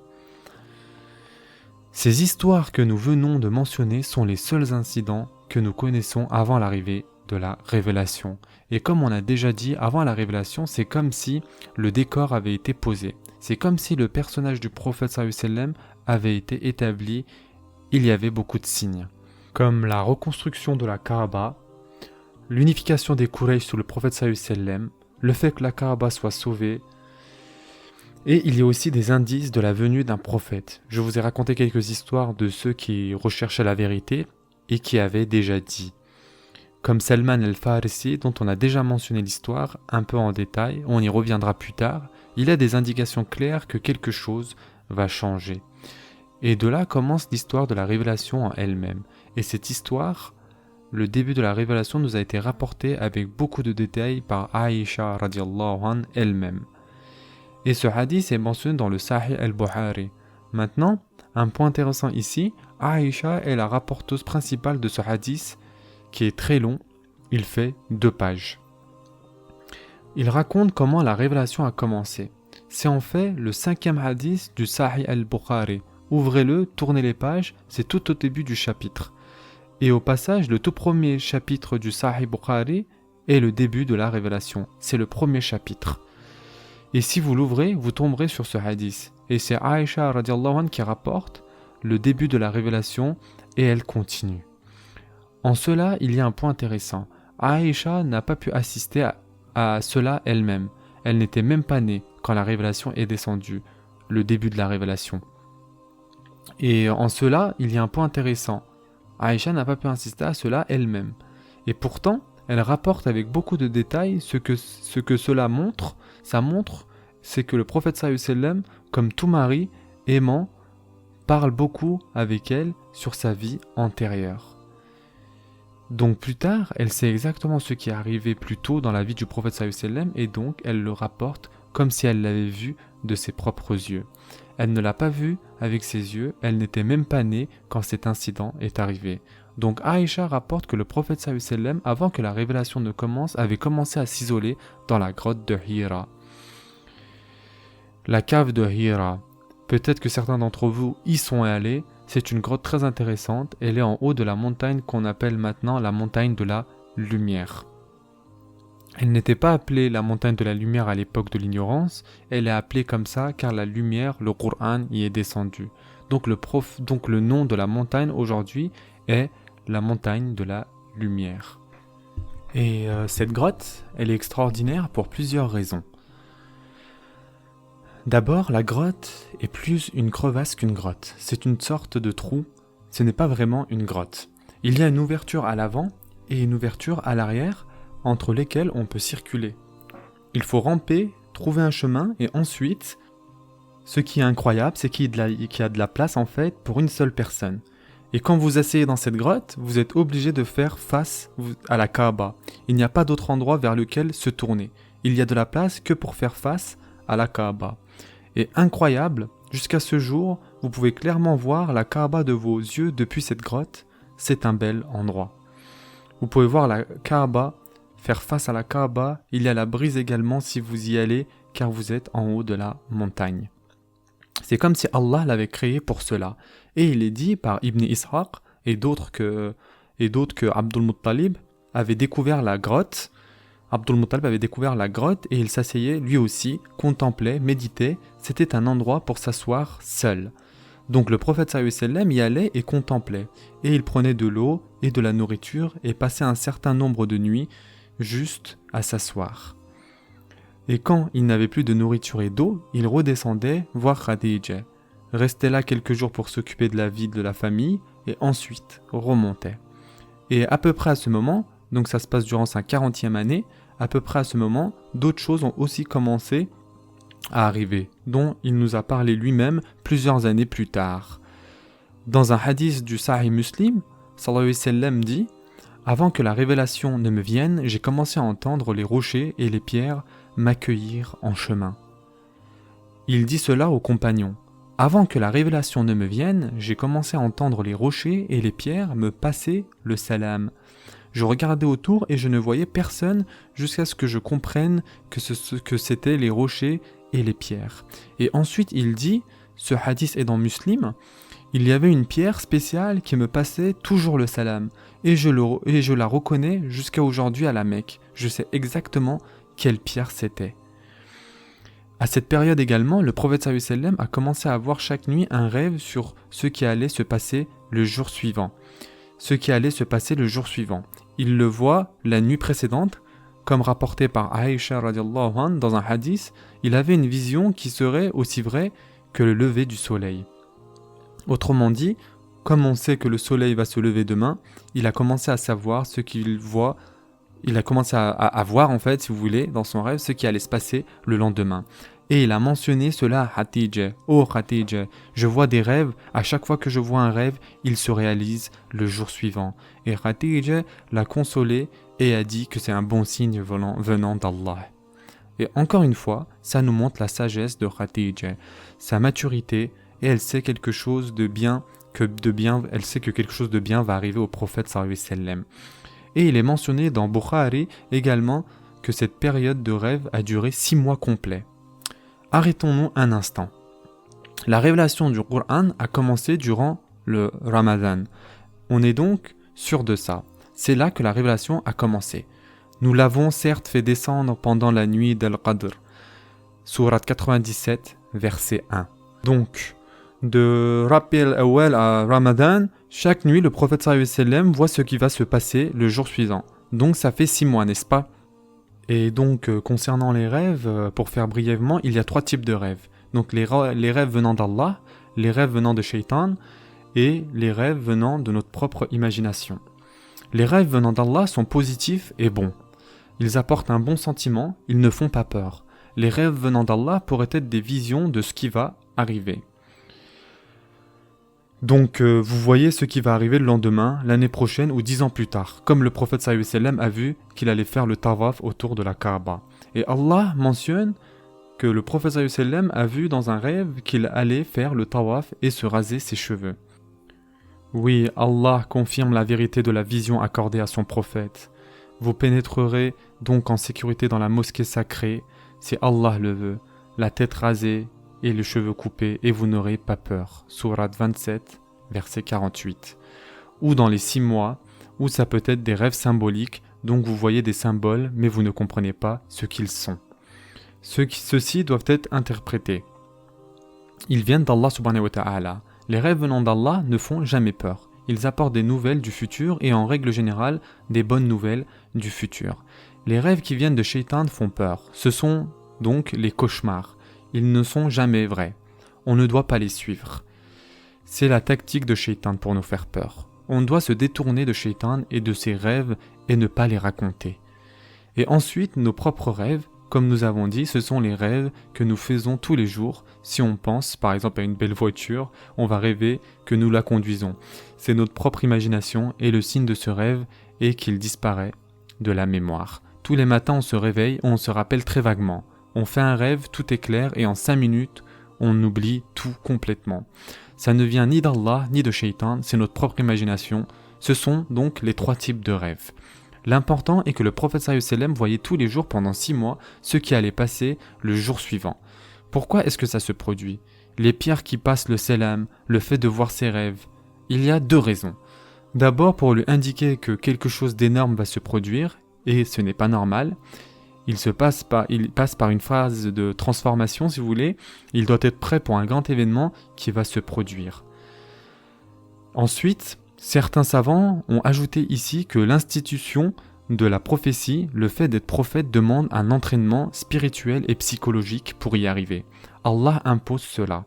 Ces histoires que nous venons de mentionner sont les seuls incidents que nous connaissons avant l'arrivée de la révélation. Et comme on a déjà dit, avant la révélation, c'est comme si le décor avait été posé. C'est comme si le personnage du prophète sallallahu alayhi wa sallam avait été établi. Il y avait beaucoup de signes, comme la reconstruction de la Kaaba, l'unification des Quraysh sous le prophète sallallahu alayhi wa sallam, le fait que la Kaaba soit sauvée, Et il y a aussi des indices de la venue d'un prophète. Je vous ai raconté quelques histoires de ceux qui recherchaient la vérité et qui avaient déjà dit. Comme Salman al-Farisi, dont on a déjà mentionné l'histoire, un peu en détail, on y reviendra plus tard, il a des indications claires que quelque chose va changer. Et de là commence l'histoire de la révélation en elle-même. Et cette histoire, le début de la révélation nous a été rapporté avec beaucoup de détails par Aïcha radiallahu anha elle-même. Et ce hadith est mentionné dans le Sahih al-Bukhari. Maintenant, un point intéressant ici, Aïcha est la rapporteuse principale de ce hadith qui est très long, il fait 2 pages. Il raconte comment la révélation a commencé. C'est en fait le 5e hadith du Sahih al-Bukhari. Ouvrez-le, tournez les pages, c'est tout au début du chapitre. Et au passage, le tout premier chapitre du Sahih Bukhari est le début de la révélation. C'est le premier chapitre. Et si vous l'ouvrez, vous tomberez sur ce hadith. Et c'est Aïcha radiallahu anha qui rapporte le début de la révélation et elle continue. En cela, il y a un point intéressant. Aïcha n'a pas pu assister à cela elle-même. Elle n'était même pas née quand la révélation est descendue, le début de la révélation. Et en cela, il y a un point intéressant. Aïcha n'a pas pu assister à cela elle-même. Et pourtant, elle rapporte avec beaucoup de détails ce que cela montre. Ça montre, c'est que le prophète sallallahu alayhi wa sallam, comme tout mari aimant, parle beaucoup avec elle sur sa vie antérieure. Donc plus tard, elle sait exactement ce qui est arrivé plus tôt dans la vie du prophète sallallahu alayhi wa sallam et donc elle le rapporte comme si elle l'avait vu de ses propres yeux. Elle ne l'a pas vu avec ses yeux, elle n'était même pas née quand cet incident est arrivé. Donc Aïcha rapporte que le prophète sallallahu alayhi wa sallam, avant que la révélation ne commence, avait commencé à s'isoler dans la grotte de Hira. La cave de Hira. Peut-être que certains d'entre vous y sont allés. C'est une grotte très intéressante. Elle est en haut de la montagne qu'on appelle maintenant la montagne de la lumière. Elle n'était pas appelée la montagne de la lumière à l'époque de l'ignorance. Elle est appelée comme ça car la lumière, le Coran, y est descendu. Donc le nom de la montagne aujourd'hui est la montagne de la lumière. Et cette grotte, elle est extraordinaire pour plusieurs raisons. D'abord, la grotte est plus une crevasse qu'une grotte. C'est une sorte de trou, ce n'est pas vraiment une grotte. Il y a une ouverture à l'avant et une ouverture à l'arrière entre lesquelles on peut circuler. Il faut ramper, trouver un chemin et ensuite, ce qui est incroyable, c'est qu'il y a de la place en fait pour une seule personne. Et quand vous asseyez dans cette grotte, vous êtes obligé de faire face à la Kaaba. Il n'y a pas d'autre endroit vers lequel se tourner. Il y a de la place que pour faire face à la Kaaba. Et incroyable, jusqu'à ce jour, vous pouvez clairement voir la Kaaba de vos yeux depuis cette grotte. C'est un bel endroit. Vous pouvez voir la Kaaba, faire face à la Kaaba. Il y a la brise également si vous y allez, car vous êtes en haut de la montagne. C'est comme si Allah l'avait créé pour cela. Et il est dit par Ibn Ishaq et d'autres que Abdul Muttalib avait découvert la grotte. Abdul Muttalib avait découvert la grotte et il s'asseyait lui aussi, contemplait, méditait. C'était un endroit pour s'asseoir seul. Donc le prophète sallallahu alayhi wa sallam y allait et contemplait. Et il prenait de l'eau et de la nourriture et passait un certain nombre de nuits juste à s'asseoir. Et quand il n'avait plus de nourriture et d'eau, il redescendait voir Khadija, restait là quelques jours pour s'occuper de la vie de la famille et ensuite remontait. Et à peu près à ce moment, donc ça se passe durant sa 40e année, à peu près à ce moment, d'autres choses ont aussi commencé à arriver, dont il nous a parlé lui-même plusieurs années plus tard. Dans un hadith du Sahih Muslim, sallallahu alayhi wa sallam dit « Avant que la révélation ne me vienne, j'ai commencé à entendre les rochers et les pierres m'accueillir en chemin. » Il dit cela aux compagnons. « Avant que la révélation ne me vienne, j'ai commencé à entendre les rochers et les pierres me passer le salam. Je regardais autour et je ne voyais personne jusqu'à ce que je comprenne que c'étaient les rochers et les pierres. » Et ensuite il dit, ce hadith est dans Muslim, il y avait une pierre spéciale qui me passait toujours le salam, et je la reconnais jusqu'à aujourd'hui à la Mecque. Je sais exactement quelle pierre c'était. À cette période également, le prophète sallallahu alayhi wa sallam a commencé à avoir chaque nuit un rêve sur ce qui allait se passer le jour suivant. Il le voit la nuit précédente, comme rapporté par Aïcha radiallahu anha dans un hadith, il avait une vision qui serait aussi vraie que le lever du soleil. Autrement dit, comme on sait que le soleil va se lever demain, il a commencé à savoir ce qu'il voit, il a commencé à voir en fait, si vous voulez, dans son rêve, ce qui allait se passer le lendemain. Et il a mentionné cela à Khadija. Oh Khadija, je vois des rêves, à chaque fois que je vois un rêve, il se réalise le jour suivant. Et Khadija l'a consolé et a dit que c'est un bon signe venant d'Allah. Et encore une fois, ça nous montre la sagesse de Khadija, sa maturité, et elle sait quelque chose de bien, elle sait que quelque chose de bien va arriver au prophète sallallahu alayhi wa sallam. Et il est mentionné dans Bukhari également que cette période de rêve a duré 6 mois complets. Arrêtons-nous un instant. La révélation du Coran a commencé durant le Ramadan. On est donc sûr de ça. C'est là que la révélation a commencé. Nous l'avons certes fait descendre pendant la nuit d'Al-Qadr. Sourate 97, verset 1. Donc, de Rabi al-Awwal à Ramadan, chaque nuit, le prophète sallallahu alayhi wa sallam voit ce qui va se passer le jour suivant. Donc ça fait 6 mois, n'est-ce pas ? Et donc, concernant les rêves, pour faire brièvement, il y a 3 types de rêves. Donc les rêves venant d'Allah, les rêves venant de Shaitan et les rêves venant de notre propre imagination. Les rêves venant d'Allah sont positifs et bons. Ils apportent un bon sentiment, ils ne font pas peur. Les rêves venant d'Allah pourraient être des visions de ce qui va arriver. Donc, vous voyez ce qui va arriver le lendemain, l'année prochaine ou 10 ans plus tard, comme le prophète sallallahu alayhi wa sallam a vu qu'il allait faire le tawaf autour de la Kaaba. Et Allah mentionne que le prophète sallallahu alayhi wa sallam a vu dans un rêve qu'il allait faire le tawaf et se raser ses cheveux. Oui, Allah confirme la vérité de la vision accordée à son prophète. Vous pénétrerez donc en sécurité dans la mosquée sacrée, si Allah le veut, la tête rasée et les cheveux coupés, et vous n'aurez pas peur. Sourate 27, verset 48. Ou dans les 6 mois, ou ça peut être des rêves symboliques, donc vous voyez des symboles, mais vous ne comprenez pas ce qu'ils sont. Ceux-ci doivent être interprétés. Ils viennent d'Allah subhanahu wa ta'ala. Les rêves venant d'Allah ne font jamais peur. Ils apportent des nouvelles du futur et en règle générale, des bonnes nouvelles du futur. Les rêves qui viennent de Shaitan font peur. Ce sont donc les cauchemars. Ils ne sont jamais vrais. On ne doit pas les suivre. C'est la tactique de Shaitan pour nous faire peur. On doit se détourner de Shaitan et de ses rêves et ne pas les raconter. Et ensuite, nos propres rêves, comme nous avons dit, ce sont les rêves que nous faisons tous les jours. Si on pense par exemple à une belle voiture, on va rêver que nous la conduisons. C'est notre propre imagination et le signe de ce rêve est qu'il disparaît de la mémoire. Tous les matins, on se réveille, on se rappelle très vaguement. On fait un rêve, tout est clair et en 5 minutes, on oublie tout complètement. Ça ne vient ni d'Allah ni de Shaitan, c'est notre propre imagination. Ce sont donc les 3 types de rêves. L'important est que le prophète sallallahu alayhi wa sallam voyait tous les jours pendant 6 mois ce qui allait passer le jour suivant. Pourquoi est-ce que ça se produit ? Les pierres qui passent le salam, le fait de voir ses rêves. Il y a 2 raisons. D'abord pour lui indiquer que quelque chose d'énorme va se produire, et ce n'est pas normal. Il passe par une phase de transformation, si vous voulez. Il doit être prêt pour un grand événement qui va se produire. Ensuite, certains savants ont ajouté ici que l'institution de la prophétie, le fait d'être prophète, demande un entraînement spirituel et psychologique pour y arriver. Allah impose cela.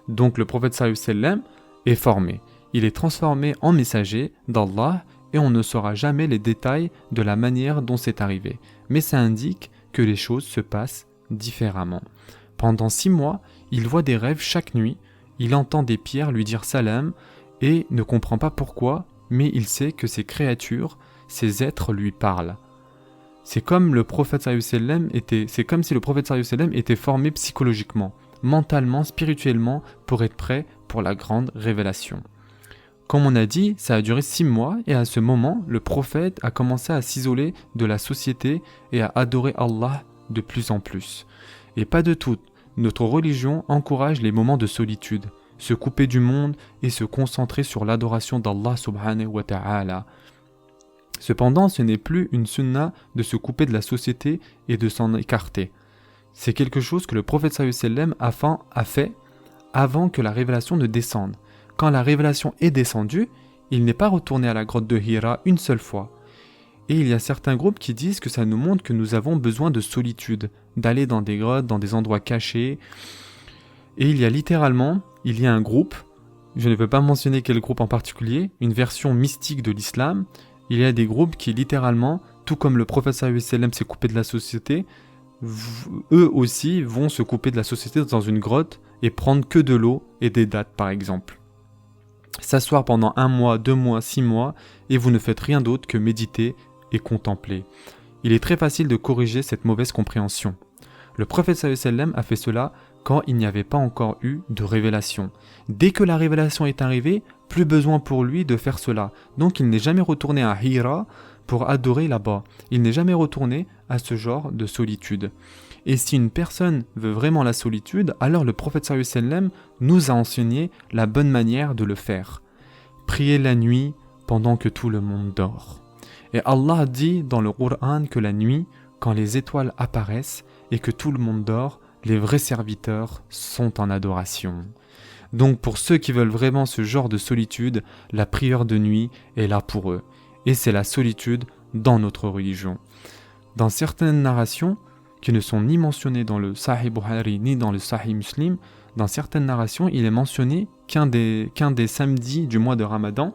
Donc le prophète sallallahu alayhi wa sallam est formé. Il est transformé en messager d'Allah et on ne saura jamais les détails de la manière dont c'est arrivé. Mais ça indique que les choses se passent différemment. Pendant 6 mois, il voit des rêves chaque nuit, il entend des pierres lui dire salam et ne comprend pas pourquoi, mais il sait que ces créatures, ces êtres lui parlent. C'est comme si le prophète sallallahu alayhi wa sallam était formé psychologiquement, mentalement, spirituellement pour être prêt pour la grande révélation. Comme on a dit, ça a duré 6 mois et à ce moment, le prophète a commencé à s'isoler de la société et à adorer Allah de plus en plus. Et pas de tout, notre religion encourage les moments de solitude, se couper du monde et se concentrer sur l'adoration d'Allah subhanahu wa ta'ala. Cependant, ce n'est plus une sunna de se couper de la société et de s'en écarter. C'est quelque chose que le prophète sallallahu alayhi wa sallam a fait avant que la révélation ne descende. Quand la révélation est descendue, il n'est pas retourné à la grotte de Hira une seule fois. Et il y a certains groupes qui disent que ça nous montre que nous avons besoin de solitude, d'aller dans des grottes, dans des endroits cachés. Et il y a un groupe, je ne veux pas mentionner quel groupe en particulier, une version mystique de l'islam. Il y a des groupes qui littéralement, tout comme le prophète sallallahu alayhi wa sallam s'est coupé de la société, eux aussi vont se couper de la société dans une grotte et prendre que de l'eau et des dattes par exemple. S'asseoir pendant 1 mois, 2 mois, 6 mois et vous ne faites rien d'autre que méditer et contempler. Il est très facile de corriger cette mauvaise compréhension. Le prophète sallallahu alayhi wa sallam a fait cela quand il n'y avait pas encore eu de révélation. Dès que la révélation est arrivée, plus besoin pour lui de faire cela. Donc il n'est jamais retourné à Hira pour adorer là-bas. Il n'est jamais retourné à ce genre de solitude. Et si une personne veut vraiment la solitude, alors le prophète sallallahu alayhi wa sallam nous a enseigné la bonne manière de le faire. Prier la nuit pendant que tout le monde dort. Et Allah dit dans le Coran que la nuit, quand les étoiles apparaissent et que tout le monde dort, les vrais serviteurs sont en adoration. Donc pour ceux qui veulent vraiment ce genre de solitude, la prière de nuit est là pour eux. Et c'est la solitude dans notre religion. Dans certaines narrations, qui ne sont ni mentionnées dans le Sahih Bukhari ni dans le Sahih Muslim, dans certaines narrations, il est mentionné qu'un des samedis du mois de Ramadan,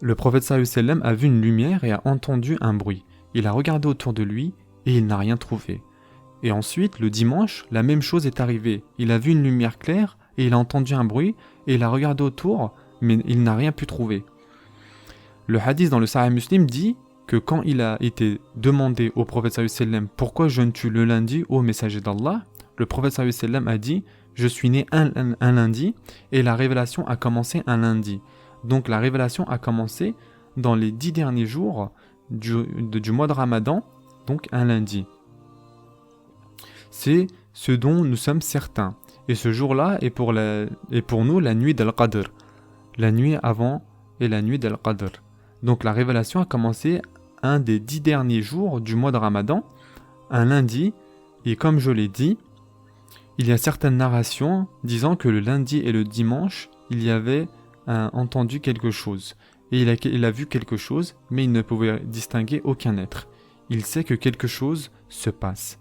le prophète sallallahu alayhi wa sallam a vu une lumière et a entendu un bruit. Il a regardé autour de lui et il n'a rien trouvé. Et ensuite, le dimanche, la même chose est arrivée. Il a vu une lumière claire et il a entendu un bruit et il a regardé autour, mais il n'a rien pu trouver. Le hadith dans le Sahih Muslim dit que quand il a été demandé au prophète sallallahu alayhi wa sallam « Pourquoi jeûnes-tu le lundi, ô messager d'Allah ?» Le prophète sallallahu alayhi wa sallam a dit « Je suis né un lundi et la révélation a commencé un lundi. » Donc la révélation a commencé dans les 10 derniers jours du mois de Ramadan, donc un lundi. C'est ce dont nous sommes certains. Et ce jour-là est pour nous la nuit d'Al-Qadr. La nuit avant et la nuit d'Al-Qadr. Donc la révélation a commencé un des 10 derniers jours du mois de Ramadan, un lundi. Et comme je l'ai dit, il y a certaines narrations disant que le lundi et le dimanche, il y avait entendu quelque chose. Et il a vu quelque chose, mais il ne pouvait distinguer aucun être. Il sait que quelque chose se passe.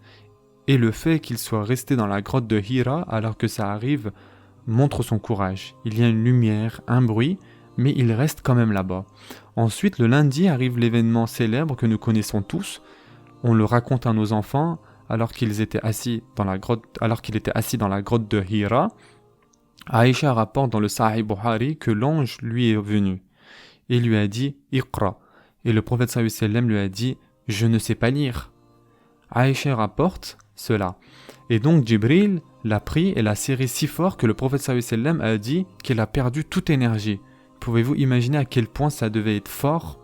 Et le fait qu'il soit resté dans la grotte de Hira alors que ça arrive montre son courage. Il y a une lumière, un bruit, mais il reste quand même là-bas. Ensuite, le lundi arrive l'événement célèbre que nous connaissons tous. On le raconte à nos enfants alors qu'il était assis dans la grotte de Hira. Aïcha rapporte dans le Sahih Bukhari que l'ange lui est venu et lui a dit « Iqra ». Et le prophète sallallahu alayhi wa sallam lui a dit « Je ne sais pas lire ». Aïcha rapporte cela. Et donc Jibril l'a pris et l'a serré si fort que le prophète sallallahu alayhi wa sallam a dit qu'il a perdu toute énergie. Pouvez-vous imaginer à quel point ça devait être fort?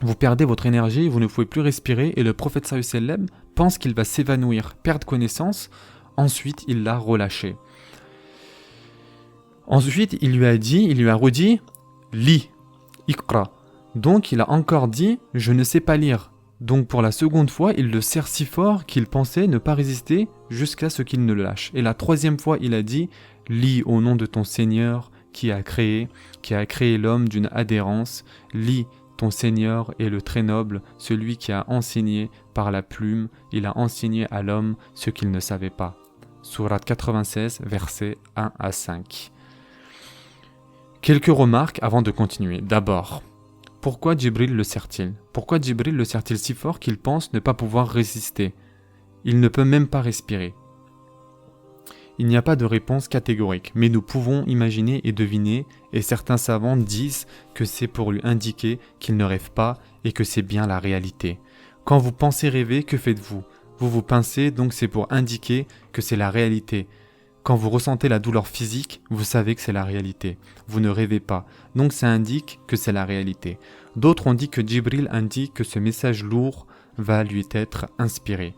Vous perdez votre énergie, vous ne pouvez plus respirer et le prophète sallallahu alayhi wa sallam pense qu'il va s'évanouir, perdre connaissance. Ensuite, il l'a relâché. Ensuite, il lui a redit « Lis, Iqra ». Donc, il a encore dit « Je ne sais pas lire ». Donc, pour la seconde fois, il le serre si fort qu'il pensait ne pas résister jusqu'à ce qu'il ne le lâche. Et la troisième fois, il a dit « Lis au nom de ton Seigneur qui a créé l'homme d'une adhérence. Lis, ton Seigneur est le très noble, celui qui a enseigné par la plume, il a enseigné à l'homme ce qu'il ne savait pas. » Sourate 96, versets 1 à 5. Quelques remarques avant de continuer. D'abord, pourquoi Jibril le serre-t-il? Pourquoi Jibril le serre-t-il si fort qu'il pense ne pas pouvoir résister? Il ne peut même pas respirer. Il n'y a pas de réponse catégorique, mais nous pouvons imaginer et deviner, et certains savants disent que c'est pour lui indiquer qu'il ne rêve pas et que c'est bien la réalité. Quand vous pensez rêver, que faites-vous? Vous vous pincez, donc c'est pour indiquer que c'est la réalité. Quand vous ressentez la douleur physique, vous savez que c'est la réalité. Vous ne rêvez pas, donc ça indique que c'est la réalité. D'autres ont dit que Jibril indique que ce message lourd va lui être inspiré.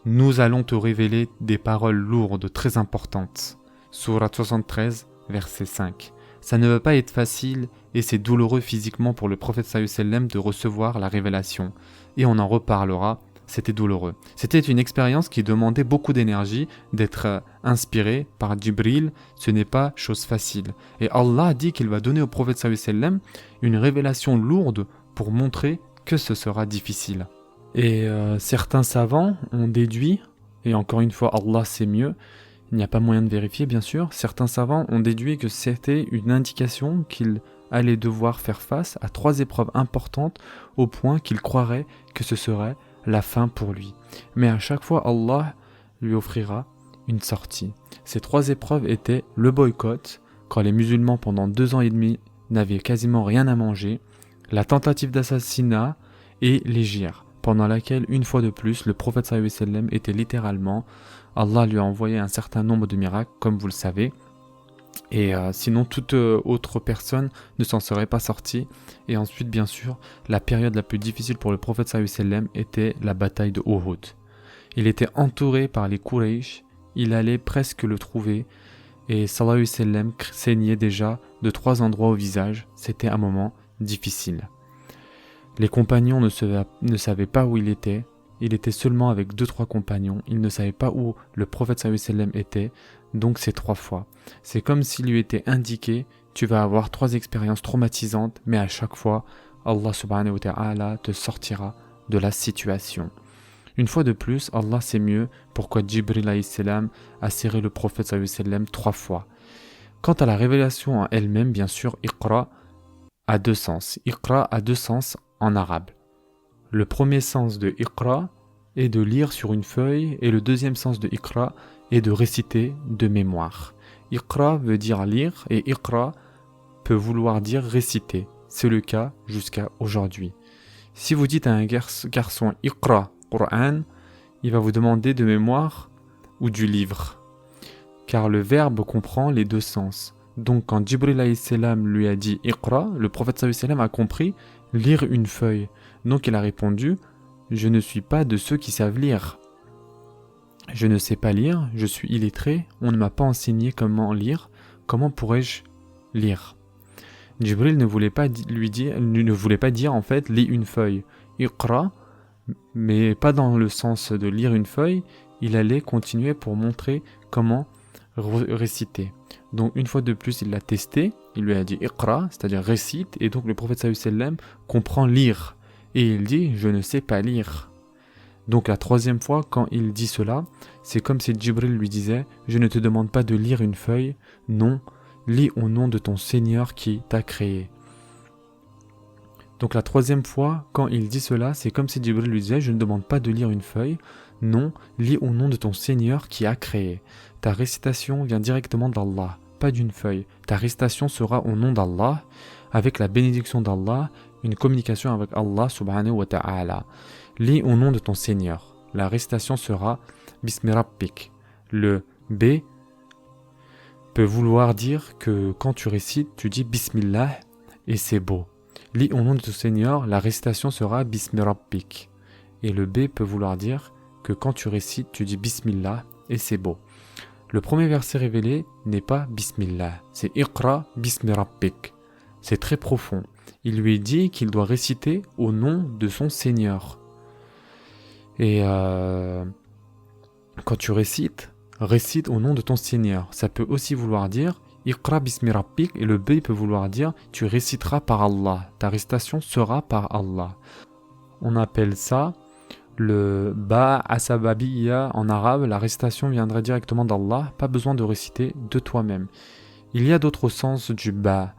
Nous allons te révéler des paroles lourdes, très importantes. Sourate 73, verset 5. Ça ne va pas être facile et c'est douloureux physiquement pour le prophète sallallahu alayhi wa sallam de recevoir la révélation. Et on en reparlera c'était douloureux. C'était une expérience qui demandait beaucoup d'énergie, d'être inspiré par Jibril, ce n'est pas chose facile. Et Allah dit qu'il va donner au prophète sallallahu alayhi wa sallam une révélation lourde pour montrer que ce sera difficile. Et certains savants ont déduit, et encore une fois Allah sait mieux, il n'y a pas moyen de vérifier bien sûr, certains savants ont déduit que c'était une indication qu'il allait devoir faire face à 3 épreuves importantes au point qu'il croirait que ce serait la fin pour lui. Mais à chaque fois Allah lui offrira une sortie. Ces 3 épreuves étaient le boycott, quand les musulmans pendant 2 ans et demi n'avaient quasiment rien à manger, la tentative d'assassinat et l'hégire, pendant laquelle une fois de plus le prophète sallallahu alayhi wa sallam était littéralement, Allah lui a envoyé un certain nombre de miracles comme vous le savez, et sinon toute autre personne ne s'en serait pas sortie. Et ensuite bien sûr la période la plus difficile pour le prophète sallallahu alayhi wa sallam était la bataille de Uhud. Il était entouré par les Quraysh, il allait presque le trouver et sallallahu alayhi wa sallam saignait déjà de 3 endroits au visage. C'était un moment difficile. Les compagnons ne savaient pas où il était seulement avec 2-3 compagnons, il ne savait pas où le prophète sallallahu alayhi wa sallam était. Donc c'est 3 fois. C'est comme s'il lui était indiqué, tu vas avoir 3 expériences traumatisantes, mais à chaque fois, Allah subhanahu wa ta'ala te sortira de la situation. Une fois de plus, Allah sait mieux pourquoi Jibril alayhi salam a serré le prophète sallallahu alayhi wa sallam 3 fois. Quant à la révélation en elle-même, bien sûr, Iqra a 2 sens. Iqra a 2 sens en arabe. Le premier sens de Iqra est de lire sur une feuille et le deuxième sens de Iqra est de réciter de mémoire. Iqra veut dire lire et Iqra peut vouloir dire réciter. C'est le cas jusqu'à aujourd'hui. Si vous dites à un garçon Iqra Qur'an, il va vous demander de mémoire ou du livre. Car le verbe comprend les 2 sens. Donc quand Jibril alayhi salam lui a dit Iqra, le prophète sallallahu alayhi wa sallam a compris lire une feuille. Donc il a répondu je ne suis pas de ceux qui savent lire. Je ne sais pas lire, je suis illettré, on ne m'a pas enseigné comment lire, comment pourrais-je lire? Jibril ne voulait pas dire en fait lis une feuille, Iqra, mais pas dans le sens de lire une feuille, il allait continuer pour montrer comment réciter. Donc une fois de plus il l'a testé, il lui a dit Iqra, c'est-à-dire récite, et donc le prophète sallallahu alayhi wa sallam comprend lire, et il dit je ne sais pas lire. Donc la 3e fois, quand il dit cela, c'est comme si Jibril lui disait « Je ne te demande pas de lire une feuille, non, lis au nom de ton Seigneur qui t'a créé. » Donc la 3e fois, quand il dit cela, c'est comme si Jibril lui disait « Je ne demande pas de lire une feuille, non, lis au nom de ton Seigneur qui a créé. » Ta récitation vient directement d'Allah, pas d'une feuille. Ta récitation sera au nom d'Allah, avec la bénédiction d'Allah, une communication avec Allah subhanahu wa ta'ala. Lis au nom de ton Seigneur. La récitation sera Bismi Rabbik. Le B peut vouloir dire que quand tu récites, tu dis Bismillah et c'est beau. Lis au nom de ton Seigneur, la récitation sera Bismi Rabbik. Et le B peut vouloir dire que quand tu récites, tu dis Bismillah et c'est beau. Le premier verset révélé n'est pas Bismillah, c'est Iqra Bismi Rabbik. C'est très profond. Il lui dit qu'il doit réciter au nom de son Seigneur. Et quand tu récites, récite au nom de ton Seigneur. Ça peut aussi vouloir dire Iqra bismi rabbik, et le B peut vouloir dire tu réciteras par Allah. Ta récitation sera par Allah. On appelle ça le ba asababiyya en arabe. La récitation viendrait directement d'Allah. Pas besoin de réciter de toi-même. Il y a d'autres sens du ba,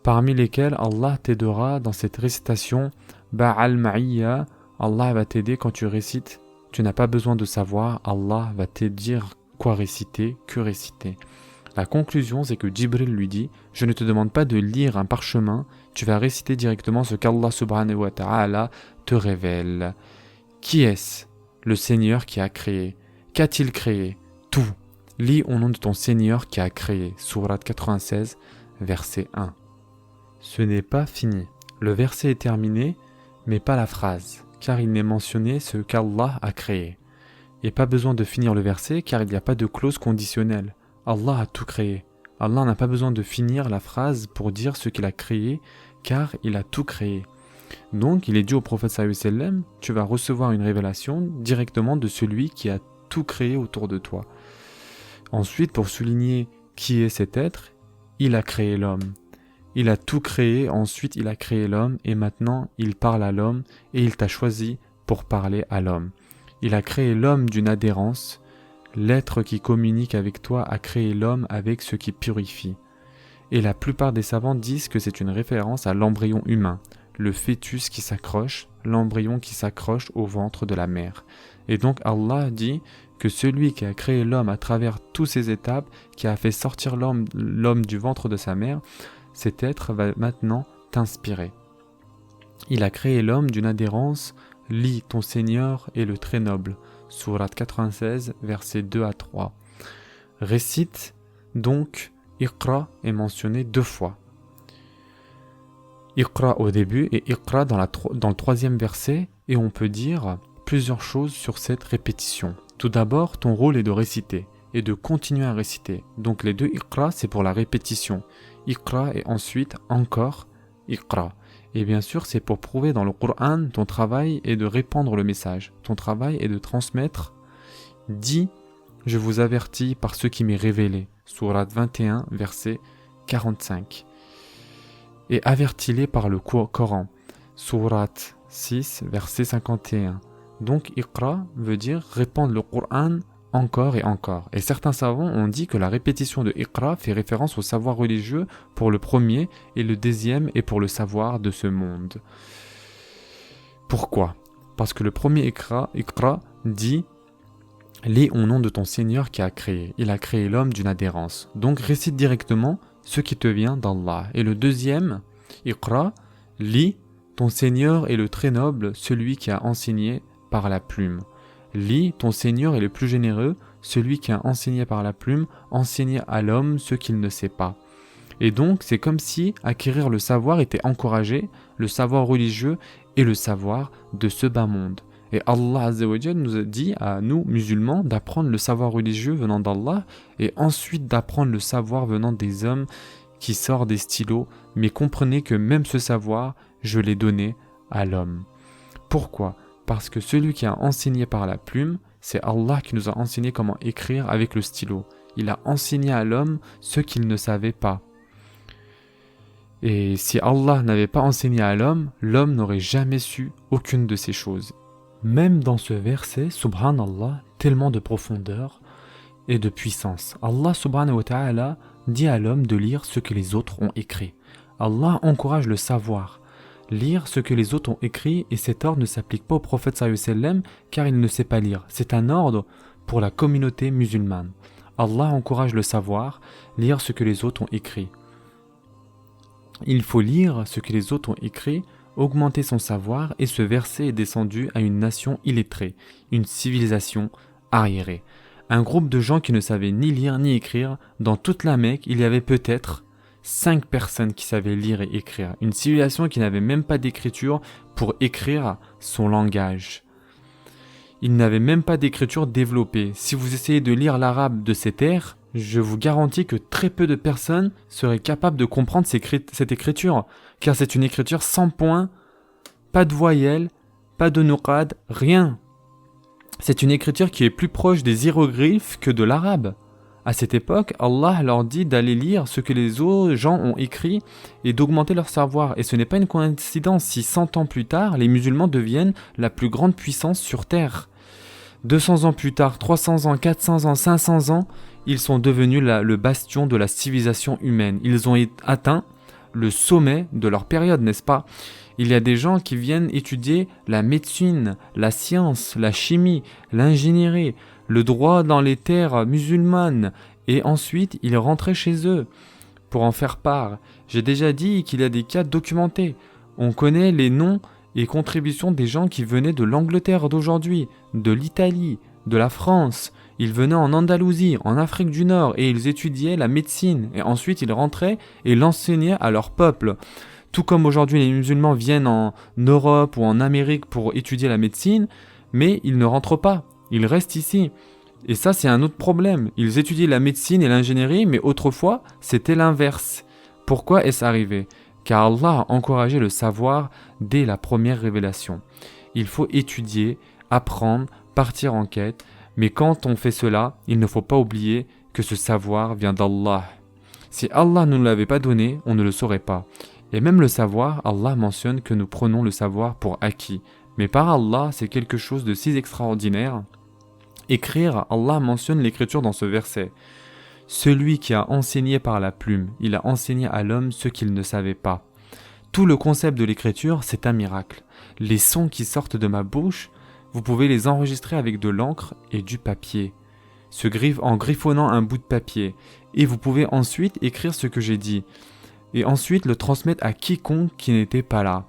parmi lesquels Allah t'aidera dans cette récitation. Ba al-ma'iyya, Allah va t'aider quand tu récites. Tu n'as pas besoin de savoir, Allah va te dire quoi réciter, que réciter. La conclusion, c'est que Jibril lui dit « Je ne te demande pas de lire un parchemin, tu vas réciter directement ce qu'Allah subhanahu wa ta'ala te révèle. » Qui est-ce? Le Seigneur qui a créé. Qu'a-t-il créé? Tout. Lis au nom de ton Seigneur qui a créé. Sourate 96, verset 1. Ce n'est pas fini. Le verset est terminé, mais pas la phrase, car il n'est mentionné ce qu'Allah a créé. Et pas besoin de finir le verset, car il n'y a pas de clause conditionnelle. Allah a tout créé. Allah n'a pas besoin de finir la phrase pour dire ce qu'il a créé, car il a tout créé. Donc, il est dit au prophète sallallahu alayhi wa sallam, tu vas recevoir une révélation directement de celui qui a tout créé autour de toi. Ensuite, pour souligner qui est cet être, il a créé l'homme. Il a tout créé, ensuite il a créé l'homme, et maintenant il parle à l'homme, et il t'a choisi pour parler à l'homme. Il a créé l'homme d'une adhérence, l'être qui communique avec toi a créé l'homme avec ce qui purifie. Et la plupart des savants disent que c'est une référence à l'embryon humain, le fœtus qui s'accroche, l'embryon qui s'accroche au ventre de la mère. Et donc Allah dit que celui qui a créé l'homme à travers toutes ces étapes, qui a fait sortir l'homme du ventre de sa mère, cet être va maintenant t'inspirer. Il a créé l'homme d'une adhérence, lis ton Seigneur est le très noble. Sourate 96, versets 2 à 3. Récite donc, Iqra est mentionné 2 fois. Iqra au début et Iqra dans le 3e verset, et on peut dire plusieurs choses sur cette répétition. Tout d'abord, ton rôle est de réciter et de continuer à réciter. Donc les 2 Iqra, c'est pour la répétition. Iqra et ensuite encore Iqra. Et bien sûr, c'est pour prouver dans le Coran, ton travail est de répandre le message. Ton travail est de transmettre. Dis, je vous avertis par ce qui m'est révélé. Sourate 21, verset 45. Et avertis-les par le Coran. Sourate 6, verset 51. Donc, Iqra veut dire répandre le Coran encore et encore. Et certains savants ont dit que la répétition de Iqra fait référence au savoir religieux pour le premier et le deuxième est pour le savoir de ce monde. Pourquoi ? Parce que le premier Iqra dit « Lis au nom de ton Seigneur qui a créé ». Il a créé l'homme d'une adhérence. Donc récite directement ce qui te vient d'Allah. Et le deuxième Iqra, lis ton Seigneur est le très noble, celui qui a enseigné par la plume. Lis, ton Seigneur est le plus généreux, celui qui a enseigné par la plume, enseigné à l'homme ce qu'il ne sait pas. Et donc, c'est comme si acquérir le savoir était encouragé, le savoir religieux et le savoir de ce bas monde. Et Allah Azza wa Jal nous a dit à nous, musulmans, d'apprendre le savoir religieux venant d'Allah et ensuite d'apprendre le savoir venant des hommes qui sortent des stylos. Mais comprenez que même ce savoir, je l'ai donné à l'homme. Pourquoi ? Parce que celui qui a enseigné par la plume, c'est Allah qui nous a enseigné comment écrire avec le stylo. Il a enseigné à l'homme ce qu'il ne savait pas. Et si Allah n'avait pas enseigné à l'homme, l'homme n'aurait jamais su aucune de ces choses. Même dans ce verset, subhanallah, tellement de profondeur et de puissance. Allah subhanahu wa ta'ala dit à l'homme de lire ce que les autres ont écrit. Allah encourage le savoir. Lire ce que les autres ont écrit, et cet ordre ne s'applique pas au prophète sallallahu alayhi wa sallam car il ne sait pas lire. C'est un ordre pour la communauté musulmane. Allah encourage le savoir, lire ce que les autres ont écrit. Il faut lire ce que les autres ont écrit, augmenter son savoir, et ce verset est descendu à une nation illettrée, une civilisation arriérée. Un groupe de gens qui ne savaient ni lire ni écrire. Dans toute la Mecque, il y avait peut-être 5 personnes qui savaient lire et écrire. Une civilisation qui n'avait même pas d'écriture pour écrire son langage. Il n'avait même pas d'écriture développée. Si vous essayez de lire l'arabe de cette ère, je vous garantis que très peu de personnes seraient capables de comprendre cette écriture. Car c'est une écriture sans points, pas de voyelles, pas de nuqad, rien. C'est une écriture qui est plus proche des hiéroglyphes que de l'arabe. À cette époque, Allah leur dit d'aller lire ce que les autres gens ont écrit et d'augmenter leur savoir. Et ce n'est pas une coïncidence si 100 ans plus tard, les musulmans deviennent la plus grande puissance sur Terre. 200 ans plus tard, 300 ans, 400 ans, 500 ans, ils sont devenus le bastion de la civilisation humaine. Ils ont atteint le sommet de leur période, n'est-ce pas ? Il y a des gens qui viennent étudier la médecine, la science, la chimie, l'ingénierie, le droit dans les terres musulmanes, et ensuite ils rentraient chez eux pour en faire part. J'ai déjà dit qu'il y a des cas documentés. On connaît les noms et contributions des gens qui venaient de l'Angleterre d'aujourd'hui, de l'Italie, de la France. Ils venaient en Andalousie, en Afrique du Nord, et ils étudiaient la médecine, et ensuite ils rentraient et l'enseignaient à leur peuple. Tout comme aujourd'hui les musulmans viennent en Europe ou en Amérique pour étudier la médecine, mais ils ne rentrent pas, ils restent ici. Et ça c'est un autre problème. Ils étudient la médecine et l'ingénierie, mais autrefois c'était l'inverse. Pourquoi est-ce arrivé ? car Allah a encouragé le savoir dès la première révélation. Il faut étudier, apprendre, partir en quête, mais quand on fait cela, il ne faut pas oublier que ce savoir vient d'Allah. Si Allah ne nous l'avait pas donné, on ne le saurait pas. Et même le savoir, Allah mentionne que nous prenons le savoir pour acquis. Mais par Allah, c'est quelque chose de si extraordinaire. Écrire, Allah mentionne l'écriture dans ce verset. Celui qui a enseigné par la plume, il a enseigné à l'homme ce qu'il ne savait pas. Tout le concept de l'écriture, c'est un miracle. Les sons qui sortent de ma bouche, vous pouvez les enregistrer avec de l'encre et du papier. En griffonnant un bout de papier. Et vous pouvez ensuite écrire ce que j'ai dit. Et ensuite le transmettre à quiconque qui n'était pas là.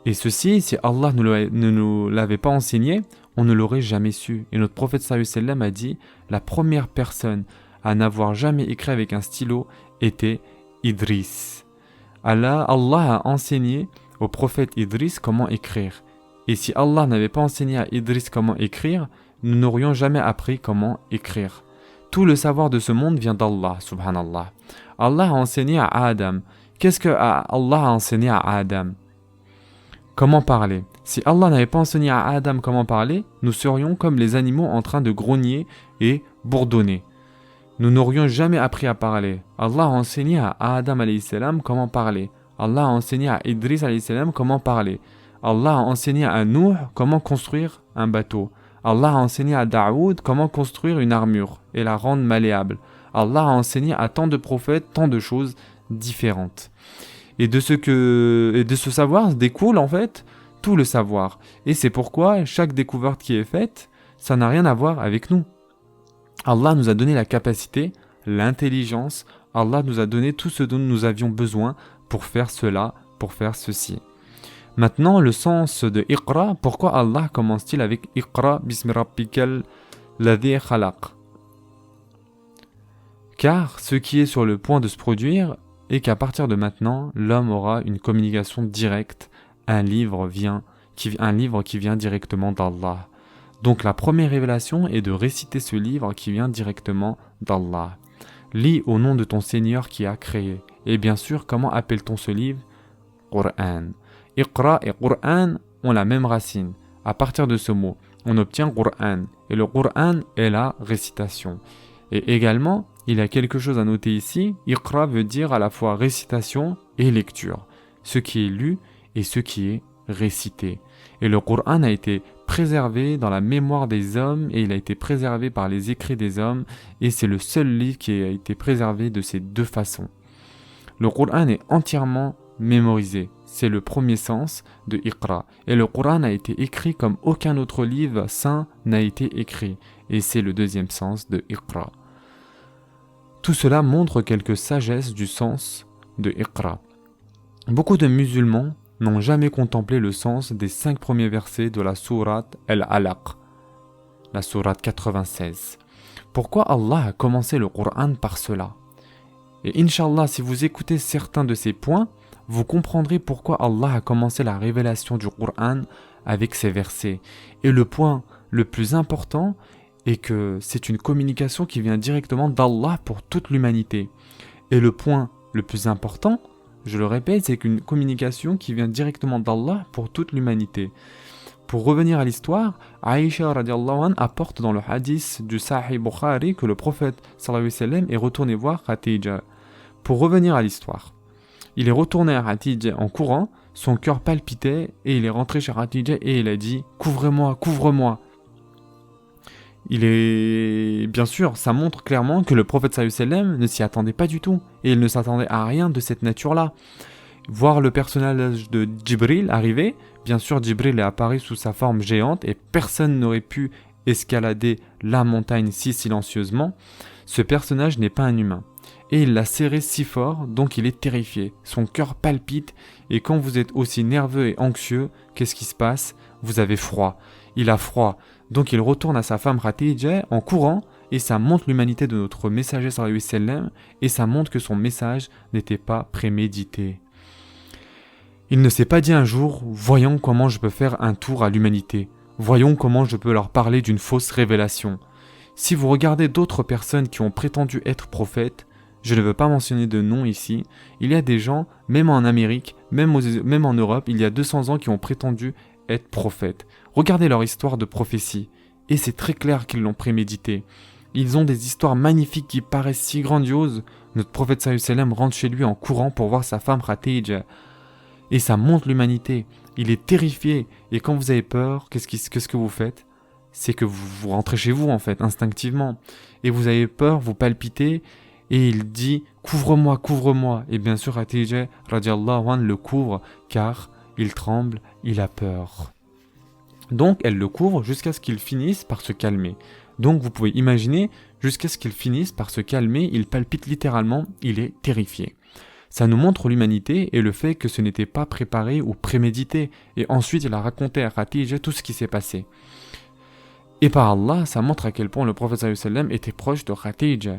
Et ceci, si Allah ne nous l'avait pas enseigné, on ne l'aurait jamais su. Et notre prophète sallallahu alayhi wa sallam a dit, la première personne à n'avoir jamais écrit avec un stylo était Idris. Allah a enseigné au prophète Idris comment écrire. Et si Allah n'avait pas enseigné à Idris comment écrire, nous n'aurions jamais appris comment écrire. Tout le savoir de ce monde vient d'Allah, subhanallah. Allah a enseigné à Adam. Qu'est-ce que Allah a enseigné à Adam? Comment parler? Si Allah n'avait pas enseigné à Adam comment parler, nous serions comme les animaux en train de grogner et bourdonner. Nous n'aurions jamais appris à parler. Allah a enseigné à Adam alayhi salam comment parler. Allah a enseigné à Idris alayhi salam comment parler. Allah a enseigné à Nuh comment construire un bateau. Allah a enseigné à Daoud comment construire une armure et la rendre malléable. Allah a enseigné à tant de prophètes tant de choses différentes. Et de ce savoir découle en fait tout le savoir. Et c'est pourquoi chaque découverte qui est faite, ça n'a rien à voir avec nous. Allah nous a donné la capacité, l'intelligence, Allah nous a donné tout ce dont nous avions besoin pour faire cela, pour faire ceci. Maintenant, le sens de Iqra, pourquoi Allah commence-t-il avec Iqra bismi rabbikal ladhi khalaq? Car ce qui est sur le point de se produire est qu'à partir de maintenant, l'homme aura une communication directe, un livre qui vient directement d'Allah. Donc la première révélation est de réciter ce livre qui vient directement d'Allah. Lis au nom de ton Seigneur qui a créé. Et bien sûr, comment appelle-t-on ce livre? Qur'an. Iqra et Qur'an ont la même racine. À partir de ce mot, on obtient Qur'an. Et le Qur'an est la récitation. Et également, il y a quelque chose à noter ici. Iqra veut dire à la fois récitation et lecture. Ce qui est lu et ce qui est récité. Et le Qur'an a été préservé dans la mémoire des hommes et il a été préservé par les écrits des hommes et c'est le seul livre qui a été préservé de ces deux façons. Le Qur'an est entièrement mémorisé. C'est le premier sens de Iqra. Et le Qur'an a été écrit comme aucun autre livre saint n'a été écrit. Et c'est le deuxième sens de Iqra. Tout cela montre quelque sagesse du sens de Iqra. Beaucoup de musulmans n'ont jamais contemplé le sens des 5 premiers versets de la sourate Al-Alaq, la sourate 96. Pourquoi Allah a commencé le Qur'an par cela? Et Inch'Allah, si vous écoutez certains de ces points, vous comprendrez pourquoi Allah a commencé la révélation du Qur'an avec ces versets. Et le point le plus important est que c'est une communication qui vient directement d'Allah pour toute l'humanité. Et le point le plus important, je le répète, c'est qu'une communication qui vient directement d'Allah pour toute l'humanité. Pour revenir à l'histoire, Aïcha radiallahu anha apporte dans le hadith du Sahih Bukhari que le prophète sallallahu alayhi wa sallam est retourné voir Khadija. Pour revenir à l'histoire, il est retourné à Khadija en courant, son cœur palpitait et il est rentré chez Khadija et il a dit « Couvre-moi, couvre-moi ». Bien sûr, ça montre clairement que le prophète sallallahu alayhi wa sallam ne s'y attendait pas du tout et il ne s'attendait à rien de cette nature-là. Voir le personnage de Jibril arriver, bien sûr Jibril est apparu sous sa forme géante et personne n'aurait pu escalader la montagne si silencieusement. Ce personnage n'est pas un humain. Et il l'a serré si fort, donc il est terrifié. Son cœur palpite et quand vous êtes aussi nerveux et anxieux, qu'est-ce qui se passe? Vous avez froid. Il a froid. Donc il retourne à sa femme Khadija en courant et ça montre l'humanité de notre messager sallallahu alayhi wa sallam et ça montre que son message n'était pas prémédité. Il ne s'est pas dit un jour « Voyons comment je peux faire un tour à l'humanité. Voyons comment je peux leur parler d'une fausse révélation. » Si vous regardez d'autres personnes qui ont prétendu être prophètes, je ne veux pas mentionner de nom ici, il y a des gens, même en Amérique, même en Europe, il y a 200 ans qui ont prétendu être prophètes. Regardez leur histoire de prophétie, et c'est très clair qu'ils l'ont prémédité. Ils ont des histoires magnifiques qui paraissent si grandioses. Notre prophète sallallahu alayhi wa sallam rentre chez lui en courant pour voir sa femme Khadija. Et ça montre l'humanité. Il est terrifié. Et quand vous avez peur, qu'est-ce que vous faites? C'est que vous rentrez chez vous en fait, instinctivement. Et vous avez peur, vous palpitez. Et il dit « Couvre-moi, couvre-moi ». Et bien sûr, Khadija, radiallahu anha, le couvre car il tremble, il a peur. Donc, elle le couvre jusqu'à ce qu'il finisse par se calmer. Donc, vous pouvez imaginer, jusqu'à ce qu'il finisse par se calmer, il palpite littéralement, il est terrifié. Ça nous montre l'humanité et le fait que ce n'était pas préparé ou prémédité. Et ensuite, il a raconté à Khadija tout ce qui s'est passé. Et par Allah, ça montre à quel point le prophète sallallahu alayhi wa sallam était proche de Khadija.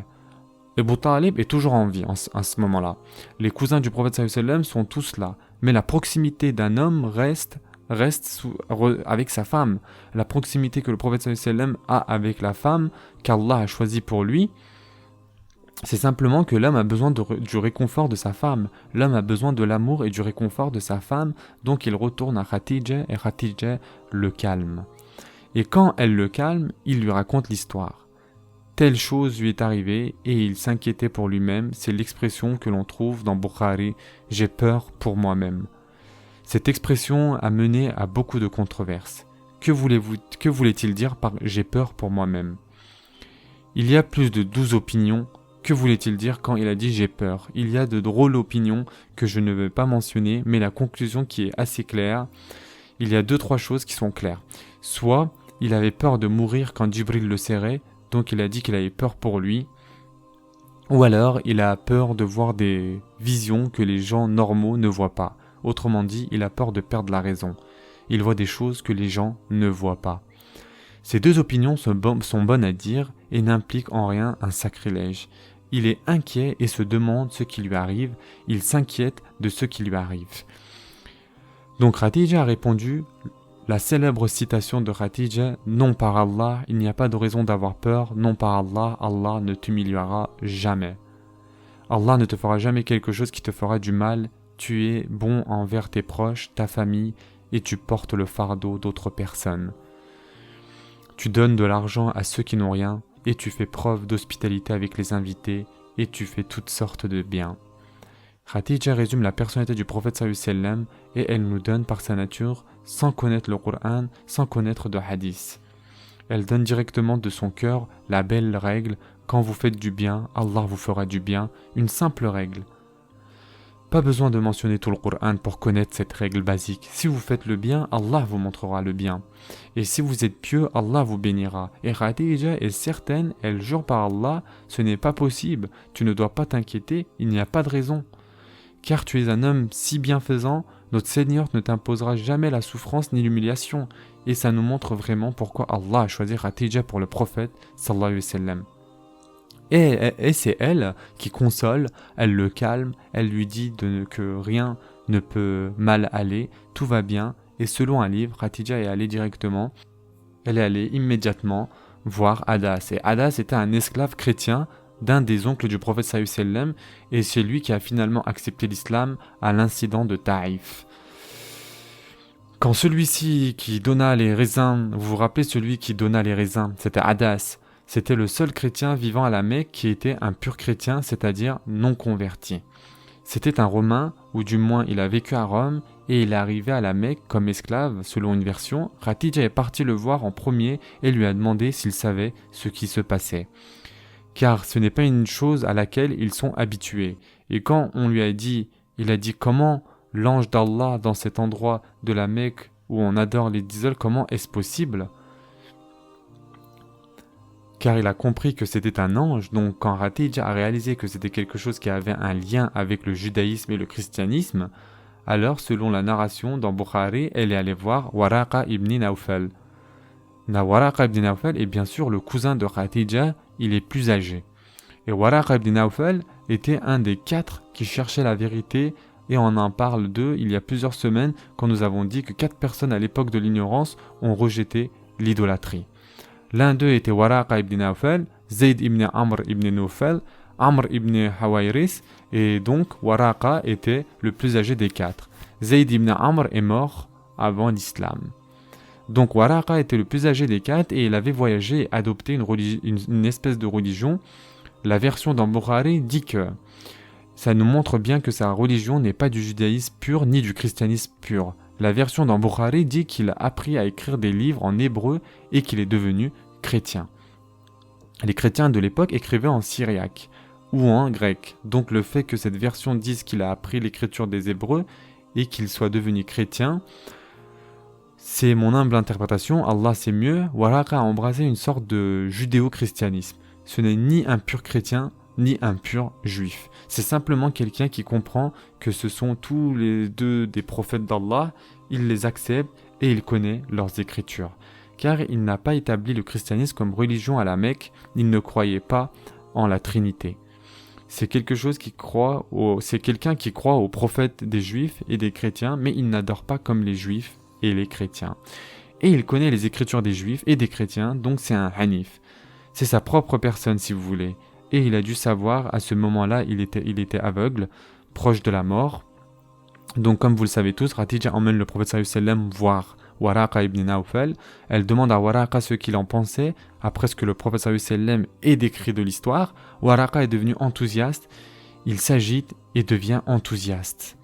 Abu Talib est toujours en vie à ce moment-là. Les cousins du prophète sallallahu alayhi wa sallam sont tous là. Mais la proximité d'un homme reste avec sa femme. La proximité que le prophète sallallahu alayhi wa sallam a avec la femme qu'Allah a choisie pour lui, c'est simplement que l'homme a besoin du réconfort de sa femme. L'homme a besoin de l'amour et du réconfort de sa femme, donc il retourne à Khadija et Khadija le calme. Et quand elle le calme, il lui raconte l'histoire. Telle chose lui est arrivée et il s'inquiétait pour lui-même, c'est l'expression que l'on trouve dans Bukhari « J'ai peur pour moi-même ». Cette expression a mené à beaucoup de controverses. Que voulait-il dire par « j'ai peur pour moi-même » Il y a plus de 12 opinions. Que voulait-il dire quand il a dit « j'ai peur » Il y a de drôles opinions que je ne vais pas mentionner, mais la conclusion qui est assez claire, il y a 2-3 choses qui sont claires. Soit il avait peur de mourir quand Jibril le serrait, donc il a dit qu'il avait peur pour lui, ou alors il a peur de voir des visions que les gens normaux ne voient pas. Autrement dit, il a peur de perdre la raison. Il voit des choses que les gens ne voient pas. Ces 2 opinions sont bonnes à dire et n'impliquent en rien un sacrilège. Il est inquiet et se demande ce qui lui arrive, il s'inquiète de ce qui lui arrive. Donc Khadija a répondu la célèbre citation de Khadija « Non par Allah, il n'y a pas de raison d'avoir peur, non par Allah, Allah ne t'humiliera jamais. Allah ne te fera jamais quelque chose qui te fera du mal, tu es bon envers tes proches, ta famille, et tu portes le fardeau d'autres personnes. Tu donnes de l'argent à ceux qui n'ont rien, et tu fais preuve d'hospitalité avec les invités, et tu fais toutes sortes de biens. » Khadija résume la personnalité du prophète sallallahu alayhi wa sallam et elle nous donne par sa nature, sans connaître le Coran, sans connaître de hadith. Elle donne directement de son cœur la belle règle, quand vous faites du bien, Allah vous fera du bien, une simple règle. Pas besoin de mentionner tout le Coran pour connaître cette règle basique. Si vous faites le bien, Allah vous montrera le bien. Et si vous êtes pieux, Allah vous bénira. Et Khadija est certaine, elle jure par Allah, ce n'est pas possible, tu ne dois pas t'inquiéter, il n'y a pas de raison. Car tu es un homme si bienfaisant, notre Seigneur ne t'imposera jamais la souffrance ni l'humiliation. Et ça nous montre vraiment pourquoi Allah a choisi Khadija pour le prophète sallallahu alayhi wa sallam. Et c'est elle qui console, elle le calme, elle lui dit que rien ne peut mal aller, tout va bien. Et selon un livre, Khadija est allée directement, elle est allée immédiatement voir Adas. Et Adas était un esclave chrétien d'un des oncles du prophète sallallahu alayhi wa sallam, et c'est lui qui a finalement accepté l'islam à l'incident de Taïf. Quand celui-ci qui donna les raisins, vous vous rappelez celui qui donna les raisins, c'était Adas, c'était le seul chrétien vivant à la Mecque qui était un pur chrétien, c'est-à-dire non converti. C'était un Romain, ou du moins il a vécu à Rome, et il est arrivé à la Mecque comme esclave, selon une version. Khadija est partie le voir en premier et lui a demandé s'il savait ce qui se passait. Car ce n'est pas une chose à laquelle ils sont habitués. Et quand on lui a dit, il a dit comment l'ange d'Allah dans cet endroit de la Mecque où on adore les idoles, comment est-ce possible? Car il a compris que c'était un ange, donc quand Khadija a réalisé que c'était quelque chose qui avait un lien avec le judaïsme et le christianisme, alors selon la narration dans Bukhari, elle est allée voir Waraqa ibn Nawfal. Waraqa ibn Nawfal est bien sûr le cousin de Khadija, il est plus âgé. Et Waraqa ibn Nawfal était un des 4 qui cherchaient la vérité, et on en parle d'eux il y a plusieurs semaines quand nous avons dit que 4 personnes à l'époque de l'ignorance ont rejeté l'idolâtrie. L'un d'eux était Waraqa ibn Nawfal, Zayd ibn Amr ibn Nawfal, Amr ibn Hawairis, et donc Waraqa était le plus âgé des 4. Zayd ibn Amr est mort avant l'islam. Donc Waraqa était le plus âgé des 4 et il avait voyagé et adopté une espèce de religion. La version dans Bukhari dit que ça nous montre bien que sa religion n'est pas du judaïsme pur ni du christianisme pur. La version dans Bukhari dit qu'il a appris à écrire des livres en hébreu et qu'il est devenu chrétien. Les chrétiens de l'époque écrivaient en syriaque ou en grec. Donc le fait que cette version dise qu'il a appris l'écriture des Hébreux et qu'il soit devenu chrétien, c'est mon humble interprétation, Allah sait mieux. Waraqa a embrassé une sorte de judéo-christianisme. Ce n'est ni un pur chrétien, ni un pur juif. C'est simplement quelqu'un qui comprend que ce sont tous les deux des prophètes d'Allah, il les accepte et il connaît leurs écritures. Car il n'a pas établi le christianisme comme religion à la Mecque, il ne croyait pas en la Trinité. C'est quelqu'un qui croit aux prophètes des juifs et des chrétiens, mais il n'adore pas comme les juifs et les chrétiens. Et il connaît les écritures des juifs et des chrétiens, donc c'est un hanif. C'est sa propre personne si vous voulez. Et il a dû savoir, à ce moment-là, il était aveugle, proche de la mort. Donc comme vous le savez tous, Khadija emmène le prophète sallallahu alayhi wa sallam voir Waraqa ibn Nawfal. Elle demande à Waraqa ce qu'il en pensait, après ce que le prophète sallallahu alayhi wa sallam ait décrit de l'histoire. Waraqa est devenu enthousiaste, il s'agite et devient enthousiaste.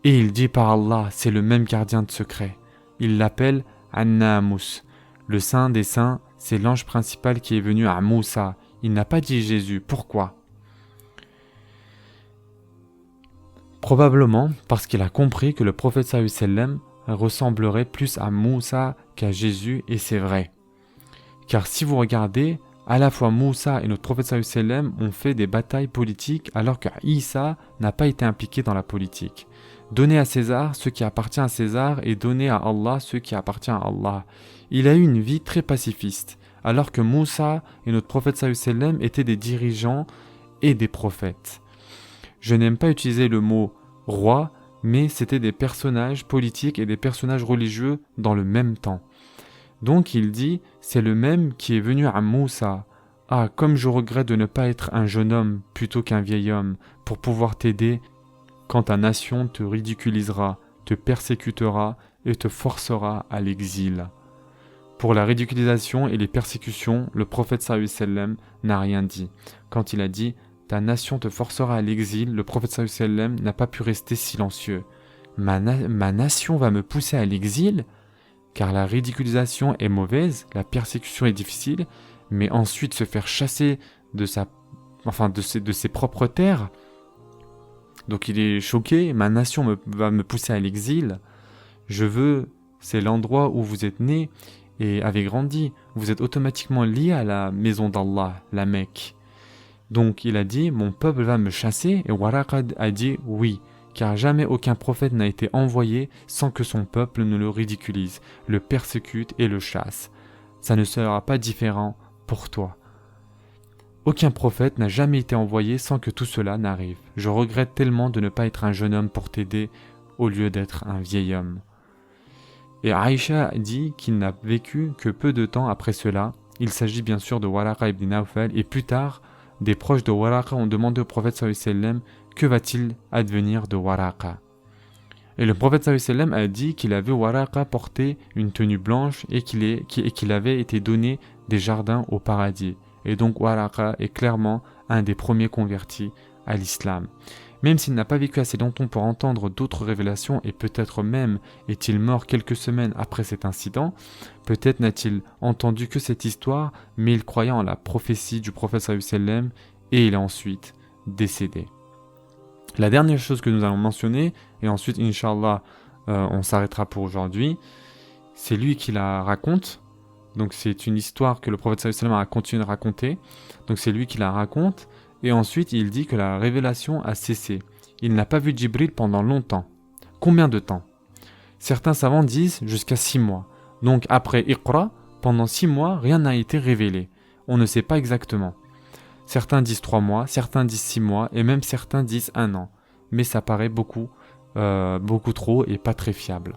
Et il dit par Allah, c'est le même gardien de secret. Il l'appelle An-Namus. Le saint des saints, c'est l'ange principal qui est venu à Moussa. Il n'a pas dit Jésus. Pourquoi ? Probablement parce qu'il a compris que le prophète sallallahu alayhi wa sallam ressemblerait plus à Moussa qu'à Jésus, et c'est vrai. Car si vous regardez, à la fois Moussa et notre prophète sallallahu alayhi wa sallam ont fait des batailles politiques alors que Isa n'a pas été impliqué dans la politique. Donnez à César ce qui appartient à César et donnez à Allah ce qui appartient à Allah. Il a eu une vie très pacifiste, alors que Moussa et notre prophète sallallahu alayhi wa sallam étaient des dirigeants et des prophètes. Je n'aime pas utiliser le mot roi, mais c'était des personnages politiques et des personnages religieux dans le même temps. Donc il dit, c'est le même qui est venu à Moussa. Ah, comme je regrette de ne pas être un jeune homme plutôt qu'un vieil homme pour pouvoir t'aider quand ta nation te ridiculisera, te persécutera et te forcera à l'exil. Pour la ridiculisation et les persécutions, le prophète sallallahu alayhi wa sallam n'a rien dit. Quand il a dit « ta nation te forcera à l'exil », le prophète sallallahu alayhi wa sallam n'a pas pu rester silencieux. Ma nation va me pousser à l'exil, car la ridiculisation est mauvaise, la persécution est difficile, mais ensuite se faire chasser de ses propres terres. Donc il est choqué, ma nation va me pousser à l'exil. C'est l'endroit où vous êtes né et avez grandi. Vous êtes automatiquement lié à la maison d'Allah, la Mecque. Donc il a dit, mon peuple va me chasser, et Waraqa a dit oui, car jamais aucun prophète n'a été envoyé sans que son peuple ne le ridiculise, le persécute et le chasse. Ça ne sera pas différent pour toi. Aucun prophète n'a jamais été envoyé sans que tout cela n'arrive. Je regrette tellement de ne pas être un jeune homme pour t'aider au lieu d'être un vieil homme. Et Aïcha dit qu'il n'a vécu que peu de temps après cela. Il s'agit bien sûr de Waraqa ibn Nawfal, et plus tard, des proches de Waraqa ont demandé au prophète sallallahu alayhi wa sallam que va-t-il advenir de Waraqa. Et le prophète sallallahu alayhi wa sallam a dit qu'il a vu Waraqa porter une tenue blanche et qu'il avait été donné des jardins au paradis. Et donc Waraqa est clairement un des premiers convertis à l'islam. Même s'il n'a pas vécu assez longtemps pour entendre d'autres révélations, et peut-être même est-il mort quelques semaines après cet incident, peut-être n'a-t-il entendu que cette histoire, mais il croyait en la prophétie du prophète sallallahu alayhi wa sallam, et il est ensuite décédé. La dernière chose que nous allons mentionner, et ensuite Inch'Allah on s'arrêtera pour aujourd'hui, c'est lui qui la raconte. Donc c'est une histoire que le prophète sallallahu alayhi wa sallam a continué de raconter. Donc c'est lui qui la raconte. Et ensuite il dit que la révélation a cessé. Il n'a pas vu Djibril pendant longtemps. Combien de temps ? Certains savants disent jusqu'à 6 mois. Donc après Iqra, pendant 6 mois, rien n'a été révélé. On ne sait pas exactement. Certains disent 3 mois, certains disent 6 mois, et même certains disent 1 an. Mais ça paraît beaucoup trop et pas très fiable.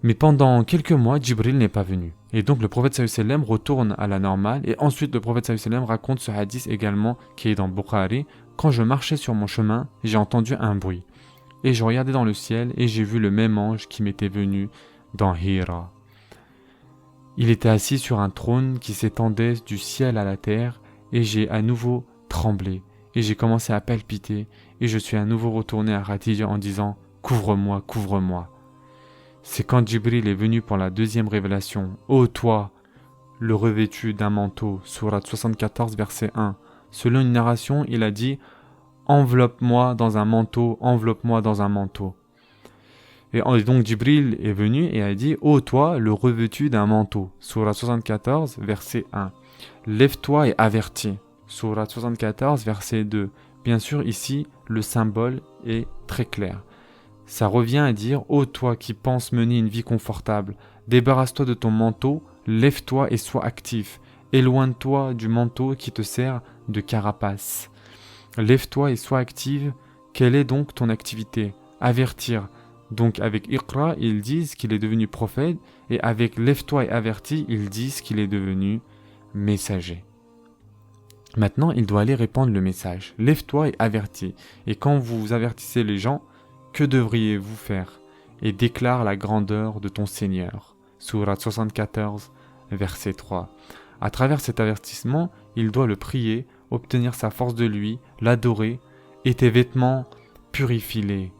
Mais pendant quelques mois, Djibril n'est pas venu. Et donc le prophète sallallahu alayhi wa sallam retourne à la normale et ensuite le prophète sallallahu alayhi wa sallam raconte ce hadith également qui est dans Bukhari. Quand je marchais sur mon chemin, j'ai entendu un bruit. Et je regardais dans le ciel et j'ai vu le même ange qui m'était venu dans Hira. Il était assis sur un trône qui s'étendait du ciel à la terre et j'ai à nouveau tremblé et j'ai commencé à palpiter et je suis à nouveau retourné à Khadija en disant « Couvre-moi, couvre-moi ». C'est quand Jibril est venu pour la deuxième révélation « Ô toi, le revêtu d'un manteau » sourate 74 verset 1. Selon une narration, il a dit « Enveloppe-moi dans un manteau, enveloppe-moi dans un manteau ». Et donc Jibril est venu et a dit « Ô toi, le revêtu d'un manteau » sourate 74 verset 1. « Lève-toi et avertis » sourate 74 verset 2. Bien sûr, ici, le symbole est très clair. Ça revient à dire « Ô toi qui penses mener une vie confortable, débarrasse-toi de ton manteau, lève-toi et sois actif. Éloigne-toi du manteau qui te sert de carapace. Lève-toi et sois active. Quelle est donc ton activité ? Avertir. » Donc avec Iqra, ils disent qu'il est devenu prophète, et avec Lève-toi et avertis, ils disent qu'il est devenu messager. Maintenant, il doit aller répandre le message. Lève-toi et avertis. Et quand vous avertissez les gens, que devriez-vous faire ? Et déclare la grandeur de ton Seigneur. Sourate 74, verset 3. À travers cet avertissement, il doit le prier, obtenir sa force de lui, l'adorer, et tes vêtements purifie-les.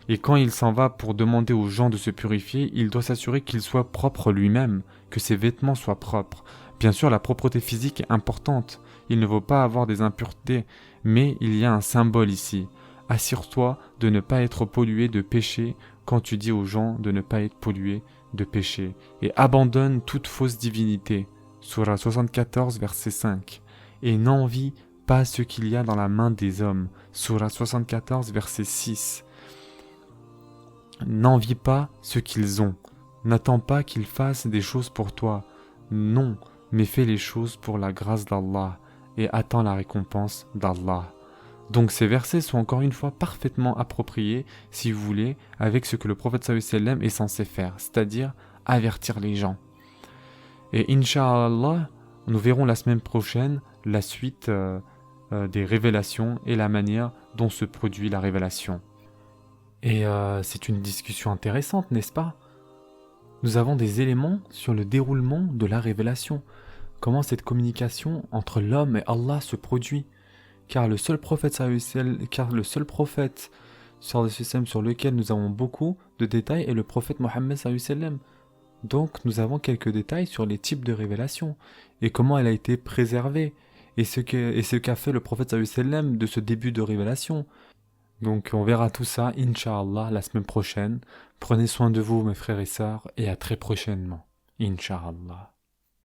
Et quand il s'en va pour demander aux gens de se purifier, il doit s'assurer qu'il soit propre lui-même, que ses vêtements soient propres. Bien sûr, la propreté physique est importante. Il ne faut pas avoir des impuretés, mais il y a un symbole ici. Assure-toi de ne pas être pollué de péché quand tu dis aux gens de ne pas être pollué de péché. Et abandonne toute fausse divinité. Sourate 74, verset 5. Et n'envie pas ce qu'il y a dans la main des hommes. Sourate 74, verset 6. N'envie pas ce qu'ils ont. N'attends pas qu'ils fassent des choses pour toi. Non, mais fais les choses pour la grâce d'Allah et attends la récompense d'Allah. Donc ces versets sont encore une fois parfaitement appropriés, si vous voulez, avec ce que le prophète sallallahu alayhi wa sallam est censé faire, c'est-à-dire avertir les gens. Et Inch'Allah, nous verrons la semaine prochaine la suite des révélations et la manière dont se produit la révélation. Et c'est une discussion intéressante, n'est-ce pas ? Nous avons des éléments sur le déroulement de la révélation. Comment cette communication entre l'homme et Allah se produit. Car le seul prophète sur lequel nous avons beaucoup de détails est le prophète Mohammed sallallahu alayhi wa sallam. Donc nous avons quelques détails sur les types de révélations et comment elle a été préservée et ce qu'a fait le prophète sallallahu alayhi wa sallam de ce début de révélation. Donc on verra tout ça, Inch'Allah, la semaine prochaine. Prenez soin de vous, mes frères et sœurs, et à très prochainement, Inch'Allah.